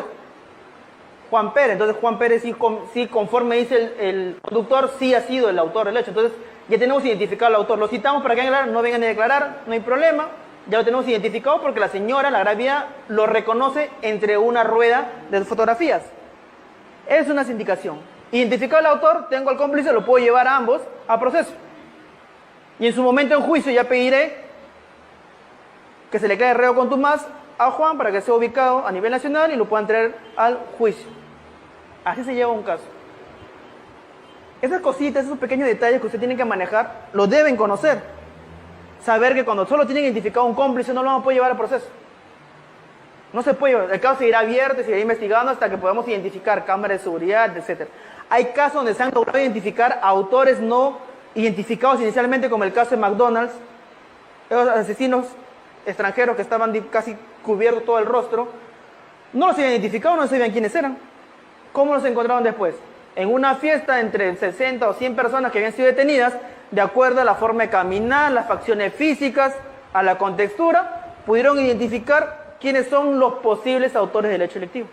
Juan Pérez. Entonces Juan Pérez sí, conforme dice el conductor, sí ha sido el autor del hecho. Entonces ya tenemos identificado al autor. Lo citamos para que vengan, no vengan a declarar, no hay problema. Ya lo tenemos identificado porque la señora, la agravia, lo reconoce entre una rueda de fotografías. Es una sindicación. Identificado el autor, tengo al cómplice, lo puedo llevar a ambos a proceso. Y en su momento en juicio ya pediré que se le quede reo contumaz a Juan para que sea ubicado a nivel nacional y lo puedan traer al juicio. Así se lleva un caso. Esas cositas, esos pequeños detalles que usted tiene que manejar, lo deben conocer. Saber que cuando solo tienen identificado un cómplice no lo vamos a poder llevar al proceso. No se puede llevar. El caso seguirá abierto y seguirá investigando hasta que podamos identificar cámaras de seguridad, etc. Hay casos donde se han logrado identificar autores no identificados inicialmente, como el caso de McDonald's, los asesinos extranjeros que estaban casi cubiertos todo el rostro. No los habían identificado, no sabían quiénes eran. ¿Cómo los encontraron después? En una fiesta entre 60 o 100 personas que habían sido detenidas, de acuerdo a la forma de caminar, las facciones físicas, a la contextura, pudieron identificar quiénes son los posibles autores del hecho delictivo.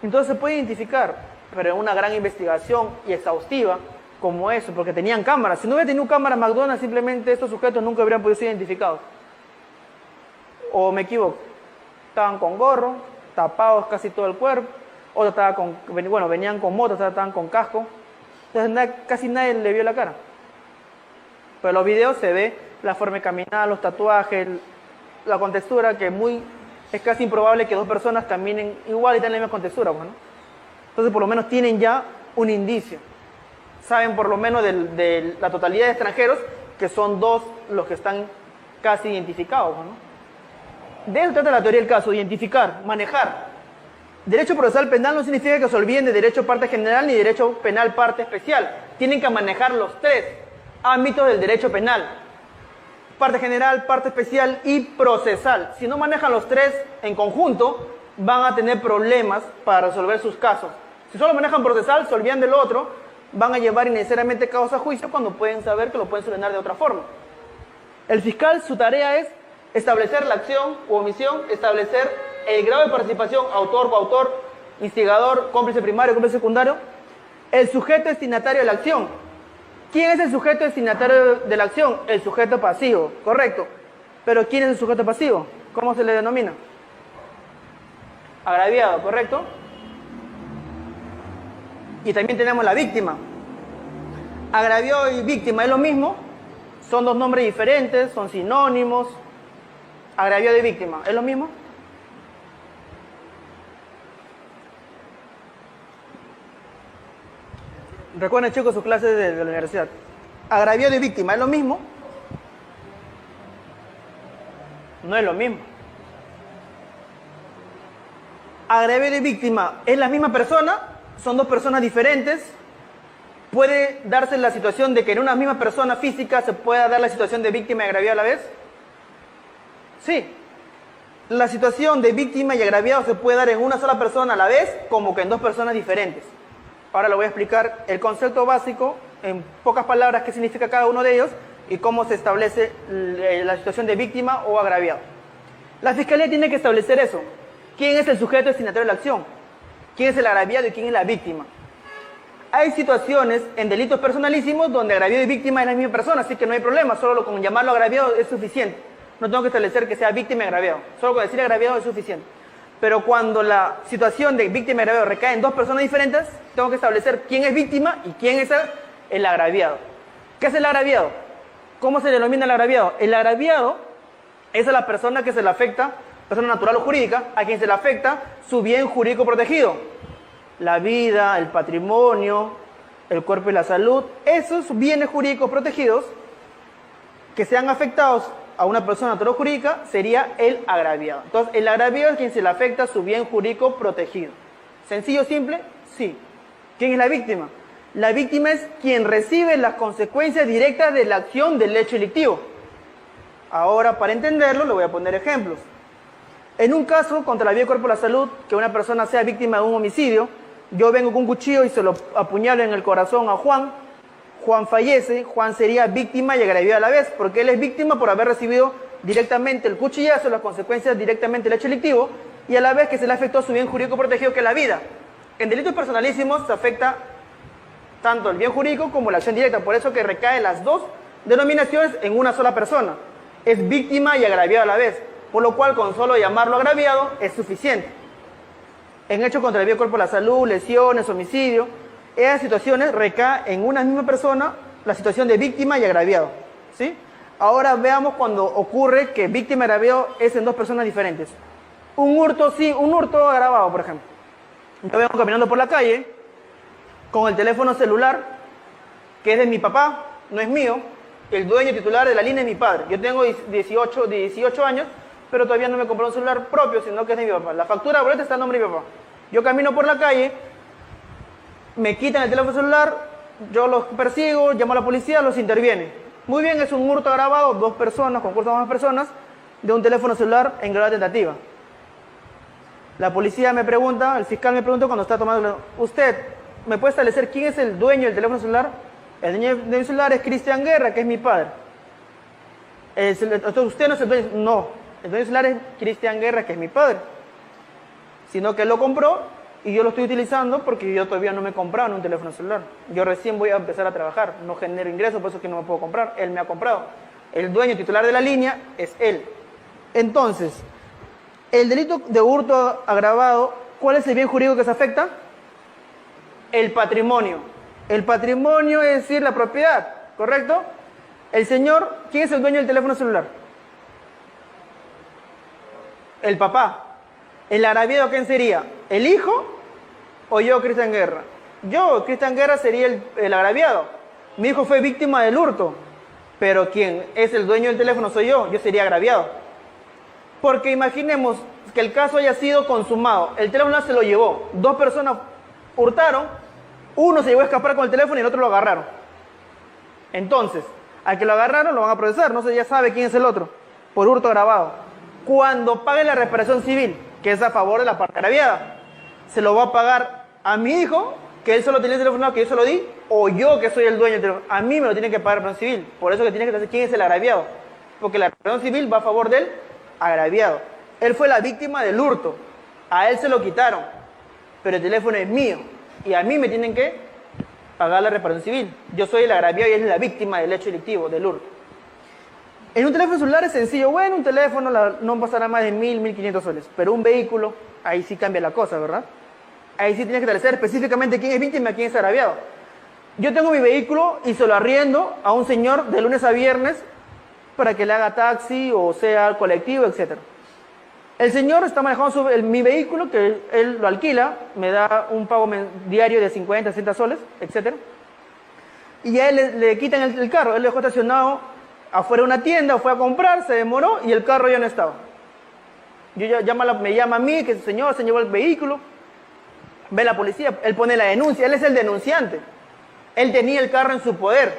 Entonces se puede identificar, pero en una gran investigación y exhaustiva como eso, porque tenían cámaras. Si no hubiera tenido cámaras McDonald's, simplemente estos sujetos nunca habrían podido ser identificados. ¿O me equivoco? Estaban con gorro, tapados casi todo el cuerpo, otros venían con motos, estaban con casco. Entonces casi nadie le vio la cara. Pero en los videos se ve la forma de caminar, los tatuajes, la contextura, que es casi improbable que dos personas caminen igual y tengan la misma contextura. ¿No? Entonces por lo menos tienen ya un indicio. Saben por lo menos de la totalidad de extranjeros que son dos los que están casi identificados. ¿No? De eso trata la teoría del caso, identificar, manejar. Derecho procesal penal no significa que se olviden de derecho parte general ni derecho penal parte especial. Tienen que manejar los 3 ámbitos del derecho penal. Parte general, parte especial y procesal. Si no manejan los 3 en conjunto, van a tener problemas para resolver sus casos. Si solo manejan procesal, se olvidan del otro, van a llevar innecesariamente casos a juicio cuando pueden saber que lo pueden solucionar de otra forma. El fiscal, su tarea es establecer la acción u omisión, establecer el grado de participación, autor, coautor, instigador, cómplice primario, cómplice secundario, el sujeto destinatario de la acción. ¿Quién es el sujeto destinatario de la acción? El sujeto pasivo, correcto. Pero ¿quién es el sujeto pasivo? ¿Cómo se le denomina? Agraviado, correcto. Y también tenemos la víctima. Agraviado y víctima es lo mismo, son dos nombres diferentes, son sinónimos. Agraviado y víctima, ¿es lo mismo? Recuerden, chicos, sus clases de la universidad. Agraviado y víctima, ¿es lo mismo? No es lo mismo. Agraviado y víctima, ¿es la misma persona? ¿Son dos personas diferentes? ¿Puede darse la situación de que en una misma persona física se pueda dar la situación de víctima y agraviado a la vez? Sí. La situación de víctima y agraviado se puede dar en una sola persona a la vez, como que en dos personas diferentes. Ahora le voy a explicar el concepto básico, en pocas palabras, qué significa cada uno de ellos y cómo se establece la situación de víctima o agraviado. La Fiscalía tiene que establecer eso. ¿Quién es el sujeto destinatario de la acción? ¿Quién es el agraviado y quién es la víctima? Hay situaciones en delitos personalísimos donde agraviado y víctima es la misma persona, así que no hay problema, solo con llamarlo agraviado es suficiente. No tengo que establecer que sea víctima y agraviado, solo con decir agraviado es suficiente. Pero cuando la situación de víctima y agraviado recae en dos personas diferentes, tengo que establecer quién es víctima y quién es el agraviado. ¿Qué es el agraviado? ¿Cómo se denomina el agraviado? El agraviado es a la persona que se le afecta, persona natural o jurídica, a quien se le afecta su bien jurídico protegido. La vida, el patrimonio, el cuerpo y la salud, esos bienes jurídicos protegidos que sean afectados a una persona natural o jurídica sería el agraviado. Entonces, el agraviado es quien se le afecta su bien jurídico protegido. ¿Sencillo, simple? Sí. ¿Quién es la víctima? La víctima es quien recibe las consecuencias directas de la acción del hecho delictivo. Ahora, para entenderlo, le voy a poner ejemplos. En un caso contra la vida y cuerpo y la salud, que una persona sea víctima de un homicidio, yo vengo con un cuchillo y se lo apuñalo en el corazón a Juan, Juan fallece, Juan sería víctima y agraviado a la vez, porque él es víctima por haber recibido directamente el cuchillazo, las consecuencias directamente del hecho delictivo, y a la vez que se le afectó su bien jurídico protegido, que es la vida. En delitos personalísimos se afecta tanto el bien jurídico como la acción directa, por eso que recaen las dos denominaciones en una sola persona. Es víctima y agraviado a la vez, por lo cual con solo llamarlo agraviado es suficiente. En hechos contra el bien cuerpo, la salud, lesiones, homicidio, esas situaciones recaen en una misma persona la situación de víctima y agraviado, ¿sí? Ahora veamos cuando ocurre que víctima y agraviado es en dos personas diferentes. Un hurto, sí, un hurto agravado, por ejemplo. Yo vengo caminando por la calle con el teléfono celular, que es de mi papá, no es mío. El dueño titular de la línea es mi padre. Yo tengo 18 años, pero todavía no me compré un celular propio, sino que es de mi papá. La factura boleta está a nombre de mi papá. Yo camino por la calle, me quitan el teléfono celular, yo los persigo, llamo a la policía, los interviene. Muy bien, es un hurto agravado, dos personas, concurso de más personas, de un teléfono celular en grado de tentativa. La policía me pregunta, el fiscal me pregunta cuando está tomando, ¿usted me puede establecer quién es el dueño del teléfono celular? El dueño de mi celular es Cristian Guerra, que es mi padre. Entonces, ¿usted no es el dueño? No, el dueño del celular es Cristian Guerra, que es mi padre. Sino que él lo compró y yo lo estoy utilizando porque yo todavía no me he comprado un teléfono celular. Yo recién voy a empezar a trabajar, no genero ingresos, por eso es que no me puedo comprar. Él me ha comprado. El dueño titular de la línea es él. Entonces, el delito de hurto agravado, ¿cuál es el bien jurídico que se afecta? El patrimonio. El patrimonio es decir, la propiedad, ¿correcto? El señor, ¿quién es el dueño del teléfono celular? El papá. ¿El agraviado quién sería? ¿El hijo o yo, Cristian Guerra? Yo, Cristian Guerra, sería el agraviado. Mi hijo fue víctima del hurto, pero quien es el dueño del teléfono soy yo sería agraviado. Porque imaginemos que el caso haya sido consumado, el teléfono se lo llevó, dos personas hurtaron, uno se llevó a escapar con el teléfono y el otro lo agarraron. Entonces, al que lo agarraron lo van a procesar, no sé, ya sabe quién es el otro, por hurto agravado. Cuando pague la reparación civil, que es a favor de la parte agraviada, se lo va a pagar a mi hijo, que él solo tenía el teléfono que yo se lo di, o yo que soy el dueño del teléfono. A mí me lo tiene que pagar la reparación civil, por eso que tiene que saber quién es el agraviado, porque la reparación civil va a favor del agraviado. Él fue la víctima del hurto, a él se lo quitaron, pero el teléfono es mío, y a mí me tienen que pagar la reparación civil. Yo soy el agraviado y él es la víctima del hecho delictivo, del hurto. En un teléfono celular es sencillo, bueno, un teléfono no pasará más de 1.000, 1.500 soles, pero un vehículo, ahí sí cambia la cosa, ¿verdad? Ahí sí tienes que establecer específicamente quién es víctima y quién es agraviado. Yo tengo mi vehículo y se lo arriendo a un señor de lunes a viernes para que le haga taxi o sea colectivo, etc. El señor está manejando mi vehículo, que él lo alquila, me da un pago diario de 50, 60 soles, etc. y a él le quitan el carro. Él lo dejó estacionado afuera de una tienda, fue a comprar, se demoró y el carro ya no estaba. Me llama a mí, que el señor se llevó el vehículo, ve la policía, él pone la denuncia, él es el denunciante. Él tenía el carro en su poder,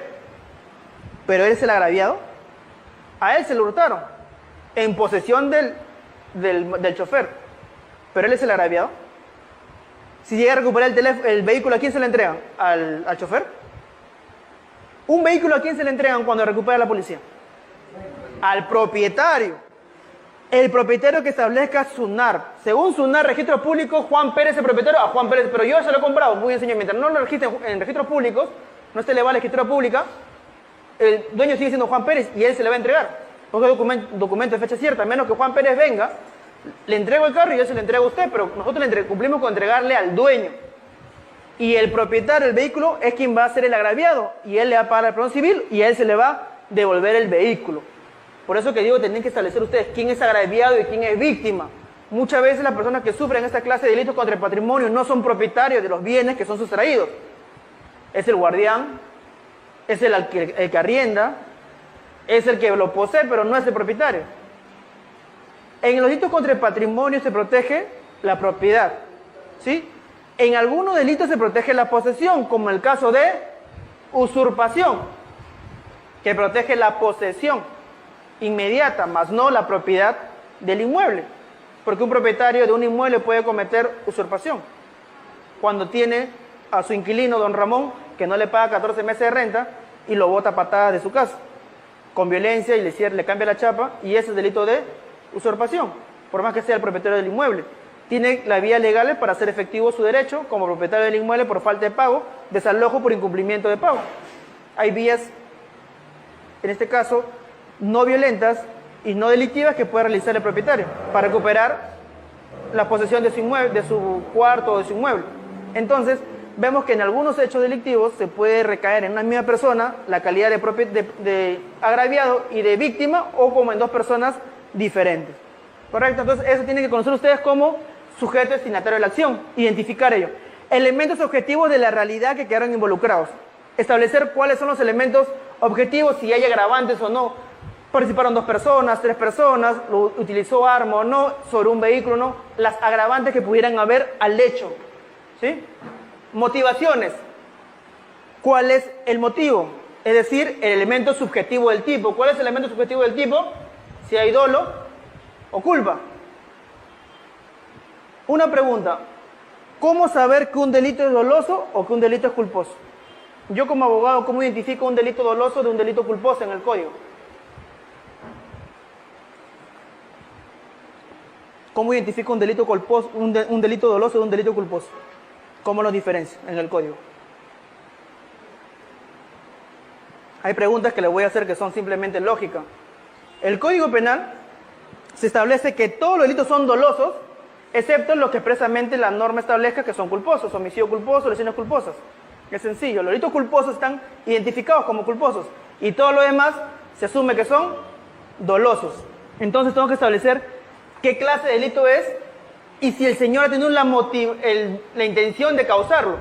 pero él es el agraviado. A él se lo hurtaron, en posesión del chofer, pero él es el agraviado. Si llega a recuperar el vehículo, ¿a quién se le entregan? ¿Al chofer? ¿Un vehículo a quién se le entregan cuando recupera la policía? Al propietario. El propietario que establezca SUNAR. Según SUNAR, registro público, Juan Pérez, el propietario, a Juan Pérez, pero yo se lo he comprado, muy bien, señor, mientras no lo registren en registros públicos, no esté elevada la escritura pública, el dueño sigue siendo Juan Pérez y él se le va a entregar. Porque documento de fecha cierta, a menos que Juan Pérez venga, le entrego el carro y yo se lo entrego a usted, pero nosotros cumplimos con entregarle al dueño. Y el propietario del vehículo es quien va a ser el agraviado y él le va a pagar el perdón civil y a él se le va a devolver el vehículo. Por eso que digo, tienen que establecer ustedes quién es agraviado y quién es víctima. Muchas veces las personas que sufren esta clase de delitos contra el patrimonio no son propietarios de los bienes que son sustraídos. Es el guardián, es el que arrienda, es el que lo posee, pero no es el propietario. En los delitos contra el patrimonio se protege la propiedad, ¿sí? En algunos delitos se protege la posesión, como el caso de usurpación, que protege la posesión inmediata, más no la propiedad del inmueble, porque un propietario de un inmueble puede cometer usurpación cuando tiene a su inquilino, don Ramón, que no le paga 14 meses de renta y lo bota a patadas de su casa, con violencia y le cambia la chapa, y ese es delito de usurpación, por más que sea el propietario del inmueble. Tiene la vía legal para hacer efectivo su derecho como propietario del inmueble por falta de pago, desalojo por incumplimiento de pago. Hay vías, en este caso, no violentas y no delictivas que puede realizar el propietario para recuperar la posesión de su inmueble, de su cuarto o de su inmueble. Entonces, vemos que en algunos hechos delictivos se puede recaer en una misma persona la calidad de agraviado y de víctima, o como en dos personas diferentes. ¿Correcto? Entonces, eso tienen que conocer ustedes como sujeto destinatario de la acción, identificar ello. Elementos objetivos de la realidad que quedaron involucrados. Establecer cuáles son los elementos objetivos, si hay agravantes o no. Participaron 2 personas, 3 personas, utilizó arma o no, sobre un vehículo o no, las agravantes que pudieran haber al hecho, ¿sí? Motivaciones. ¿Cuál es el motivo? Es decir, el elemento subjetivo del tipo. ¿Cuál es el elemento subjetivo del tipo? Si hay dolo o culpa. Una pregunta. ¿Cómo saber que un delito es doloso o que un delito es culposo? Yo como abogado, ¿cómo identifico un delito doloso de un delito culposo en el código? ¿Cómo identifico un delito culposo, un delito doloso de un delito culposo? ¿Cómo los diferencio en el código? Hay preguntas que les voy a hacer que son simplemente lógica. El Código Penal se establece que todos los delitos son dolosos, excepto los que expresamente la norma establezca que son culposos, homicidio culposo, lesiones culposas. Es sencillo, los delitos culposos están identificados como culposos y todo lo demás se asume que son dolosos. Entonces tengo que establecer qué clase de delito es y si el señor ha tenido la intención de causarlo.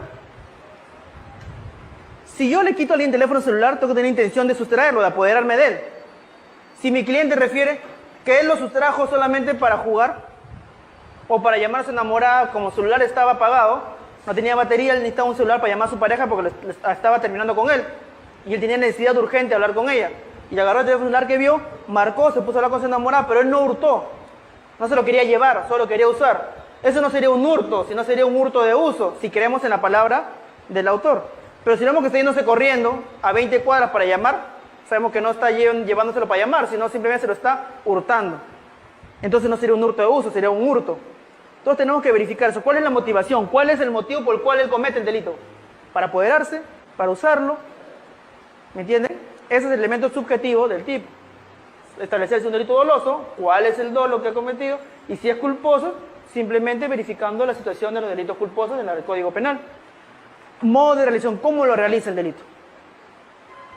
Si yo le quito a alguien el teléfono celular, tengo que tener intención de sustraerlo, de apoderarme de él. Si mi cliente refiere que él lo sustrajo solamente para jugar o para llamar a su enamorada, como su celular estaba apagado, no tenía batería, él necesitaba un celular para llamar a su pareja porque estaba terminando con él y él tenía necesidad urgente de hablar con ella, y agarró el teléfono celular que vio, marcó, se puso a hablar con su enamorada, pero él no hurtó, no se lo quería llevar, solo lo quería usar. Eso no sería un hurto, sino sería un hurto de uso, si creemos en la palabra del autor. Pero si vemos que está yéndose corriendo a 20 cuadras para llamar, sabemos que no está llevándoselo para llamar, sino simplemente se lo está hurtando. Entonces no sería un hurto de uso, sería un hurto. Entonces tenemos que verificar eso. ¿Cuál es la motivación? ¿Cuál es el motivo por el cual él comete el delito? ¿Para apoderarse? ¿Para usarlo? ¿Me entienden? Ese es el elemento subjetivo del tipo. Establecer si es un delito doloso, cuál es el dolo que ha cometido, y si es culposo, simplemente verificando la situación de los delitos culposos en el Código Penal. Modo de realización, ¿cómo lo realiza el delito?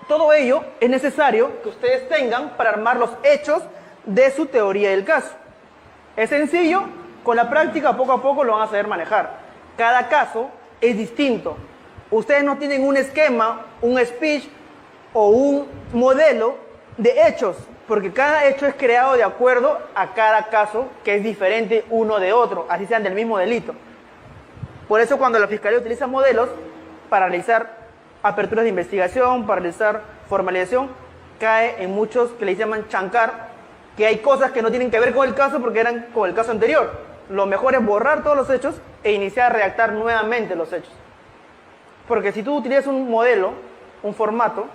Todo ello es necesario que ustedes tengan para armar los hechos de su teoría del caso. Es sencillo, con la práctica poco a poco lo van a saber manejar. Cada caso es distinto. Ustedes no tienen un esquema un speech o un modelo de hechos, porque cada hecho es creado de acuerdo a cada caso que es diferente uno de otro, así sean del mismo delito. Por eso cuando la Fiscalía utiliza modelos para realizar aperturas de investigación, para realizar formalización, cae en muchos que le llaman chancar, que hay cosas que no tienen que ver con el caso porque eran con el caso anterior. Lo mejor es borrar todos los hechos e iniciar a redactar nuevamente los hechos. Porque si tú utilizas un modelo, un formato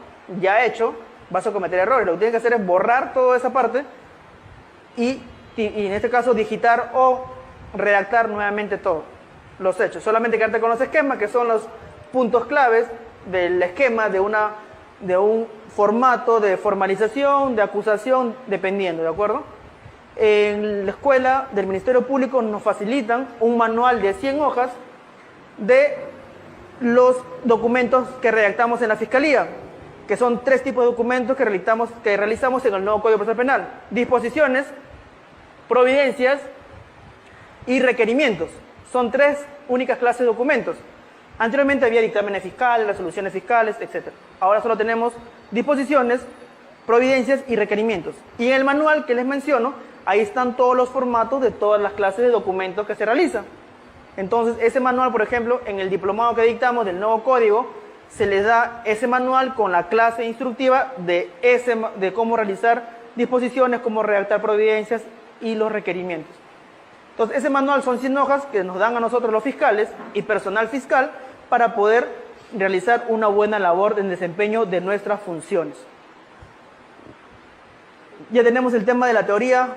ya hecho, vas a cometer errores. Lo que tienes que hacer es borrar toda esa parte y en este caso digitar o redactar nuevamente todos los hechos. Solamente quedarte con los esquemas, que son los puntos claves del esquema de un formato de formalización, de acusación, dependiendo, ¿de acuerdo? En la escuela del Ministerio Público nos facilitan un manual de 100 hojas de los documentos que redactamos en la Fiscalía, que son 3 tipos de documentos que realizamos en el nuevo Código Procesal Penal: disposiciones, providencias y requerimientos. Son 3 únicas clases de documentos. Anteriormente había dictámenes fiscales, resoluciones fiscales, etc. Ahora solo tenemos disposiciones, providencias y requerimientos. Y en el manual que les menciono, ahí están todos los formatos de todas las clases de documentos que se realizan. Entonces, ese manual, por ejemplo, en el diplomado que dictamos del nuevo código, se les da ese manual con la clase instructiva de cómo realizar disposiciones, cómo redactar providencias y los requerimientos. Entonces, ese manual son 100 hojas que nos dan a nosotros los fiscales y personal fiscal para poder realizar una buena labor en desempeño de nuestras funciones. Ya tenemos el tema de la teoría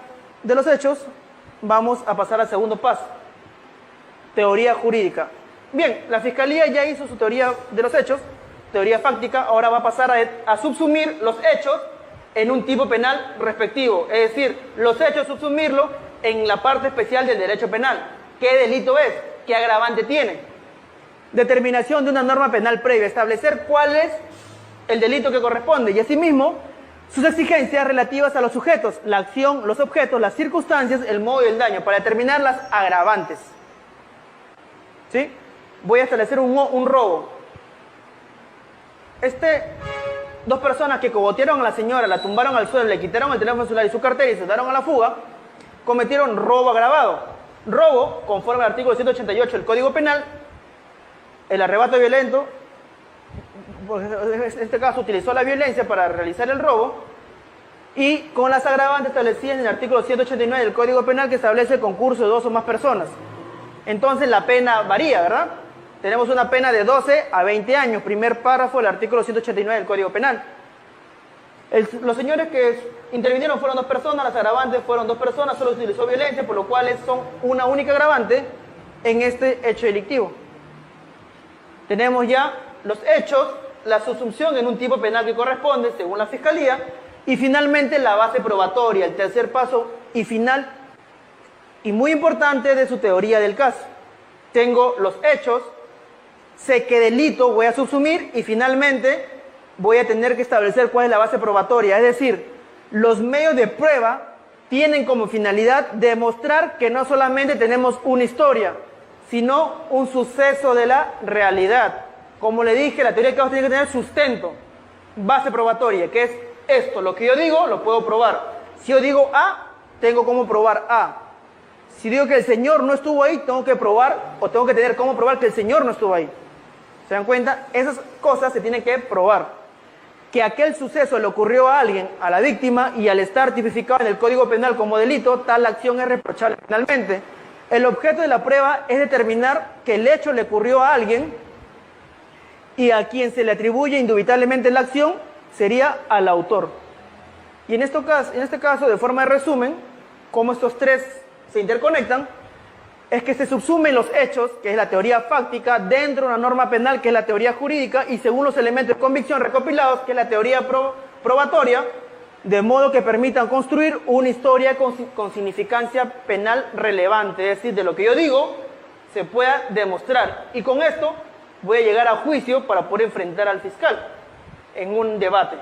de los hechos. Vamos a pasar al segundo paso: teoría jurídica. Bien, la Fiscalía ya hizo su teoría de los hechos, teoría fáctica. Ahora va a pasar a subsumir los hechos en un tipo penal respectivo. Es decir, los hechos subsumirlo en la parte especial del derecho penal. ¿Qué delito es? ¿Qué agravante tiene? Determinación de una norma penal previa, establecer cuál es el delito que corresponde y asimismo sus exigencias relativas a los sujetos, la acción, los objetos, las circunstancias, el modo y el daño, para determinar las agravantes. ¿Sí? Voy a establecer un robo. Dos personas que cogotearon a la señora, la tumbaron al suelo, le quitaron el teléfono celular y su cartera y se daron a la fuga, cometieron robo agravado. Robo, conforme al artículo 188 del Código Penal, el arrebato violento, en este caso utilizó la violencia para realizar el robo, y con las agravantes establecidas en el artículo 189 del Código Penal, que establece el concurso de 2 o más personas. Entonces la pena varía, ¿verdad? Tenemos una pena de 12 a 20 años, primer párrafo del artículo 189 del Código Penal. Los señores que intervinieron fueron 2 personas, las agravantes fueron 2 personas, solo se utilizó violencia, por lo cual son una única agravante en este hecho delictivo. Tenemos ya los hechos, la subsunción en un tipo penal que corresponde, según la Fiscalía, y finalmente la base probatoria, el tercer paso y final, y muy importante, de su teoría del caso. Tengo los hechos, sé qué delito voy a subsumir y finalmente voy a tener que establecer cuál es la base probatoria. Es decir, los medios de prueba tienen como finalidad demostrar que no solamente tenemos una historia, sino un suceso de la realidad. Como le dije, la teoría del caso tiene que tener sustento, base probatoria, que es esto: lo que yo digo, lo puedo probar. Si yo digo A, tengo cómo probar A. Si digo que el señor no estuvo ahí, tengo que probar, o tengo que tener cómo probar que el señor no estuvo ahí. ¿Se dan cuenta? Esas cosas se tienen que probar. Que aquel suceso le ocurrió a alguien, a la víctima, y al estar tipificado en el Código Penal como delito, tal acción es reprochable penalmente. El objeto de la prueba es determinar que el hecho le ocurrió a alguien y a quien se le atribuye indubitablemente la acción sería al autor. Y en este caso, de forma de resumen, como estos 3 se interconectan, es que se subsumen los hechos, que es la teoría fáctica, dentro de una norma penal, que es la teoría jurídica, y según los elementos de convicción recopilados, que es la teoría probatoria, de modo que permitan construir una historia con significancia penal relevante, es decir, de lo que yo digo se pueda demostrar, y con esto voy a llegar a juicio para poder enfrentar al fiscal en un debate.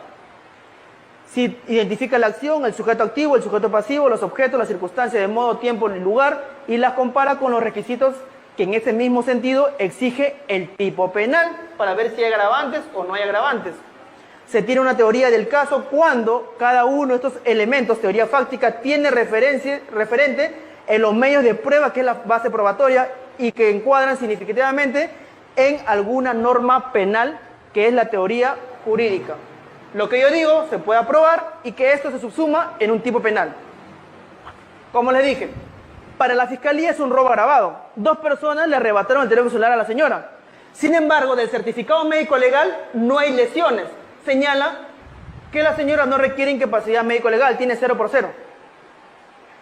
Si identifica la acción, el sujeto activo, el sujeto pasivo, los objetos, las circunstancias de modo, tiempo y lugar, y las compara con los requisitos que en ese mismo sentido exige el tipo penal para ver si hay agravantes o no hay agravantes. Se tiene una teoría del caso cuando cada uno de estos elementos, teoría fáctica, tiene referente en los medios de prueba, que es la base probatoria, y que encuadran significativamente en alguna norma penal, que es la teoría jurídica. Lo que yo digo se puede aprobar y que esto se subsuma en un tipo penal. Como les dije, para la fiscalía es un robo agravado. 2 personas le arrebataron el teléfono celular a la señora. Sin embargo, del certificado médico legal no hay lesiones. Señala que la señora no requiere incapacidad médico legal, tiene 0 por 0.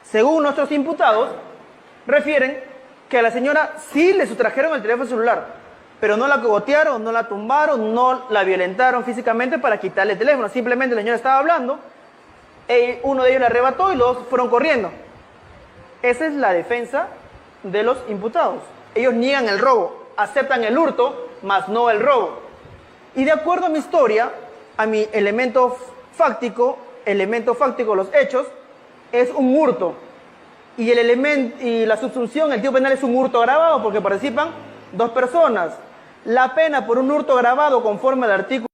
Según nuestros imputados, refieren que a la señora sí le sustrajeron el teléfono celular, pero no la cogotearon, no la tumbaron, no la violentaron físicamente para quitarle el teléfono. Simplemente la señora estaba hablando, uno de ellos le arrebató y los dos fueron corriendo. Esa es la defensa de los imputados. Ellos niegan el robo, aceptan el hurto, mas no el robo. Y de acuerdo a mi historia, a mi elemento fáctico, los hechos, es un hurto. Y la subsunción, el tipo penal es un hurto agravado porque participan 2 personas. La pena por un hurto agravado conforme al artículo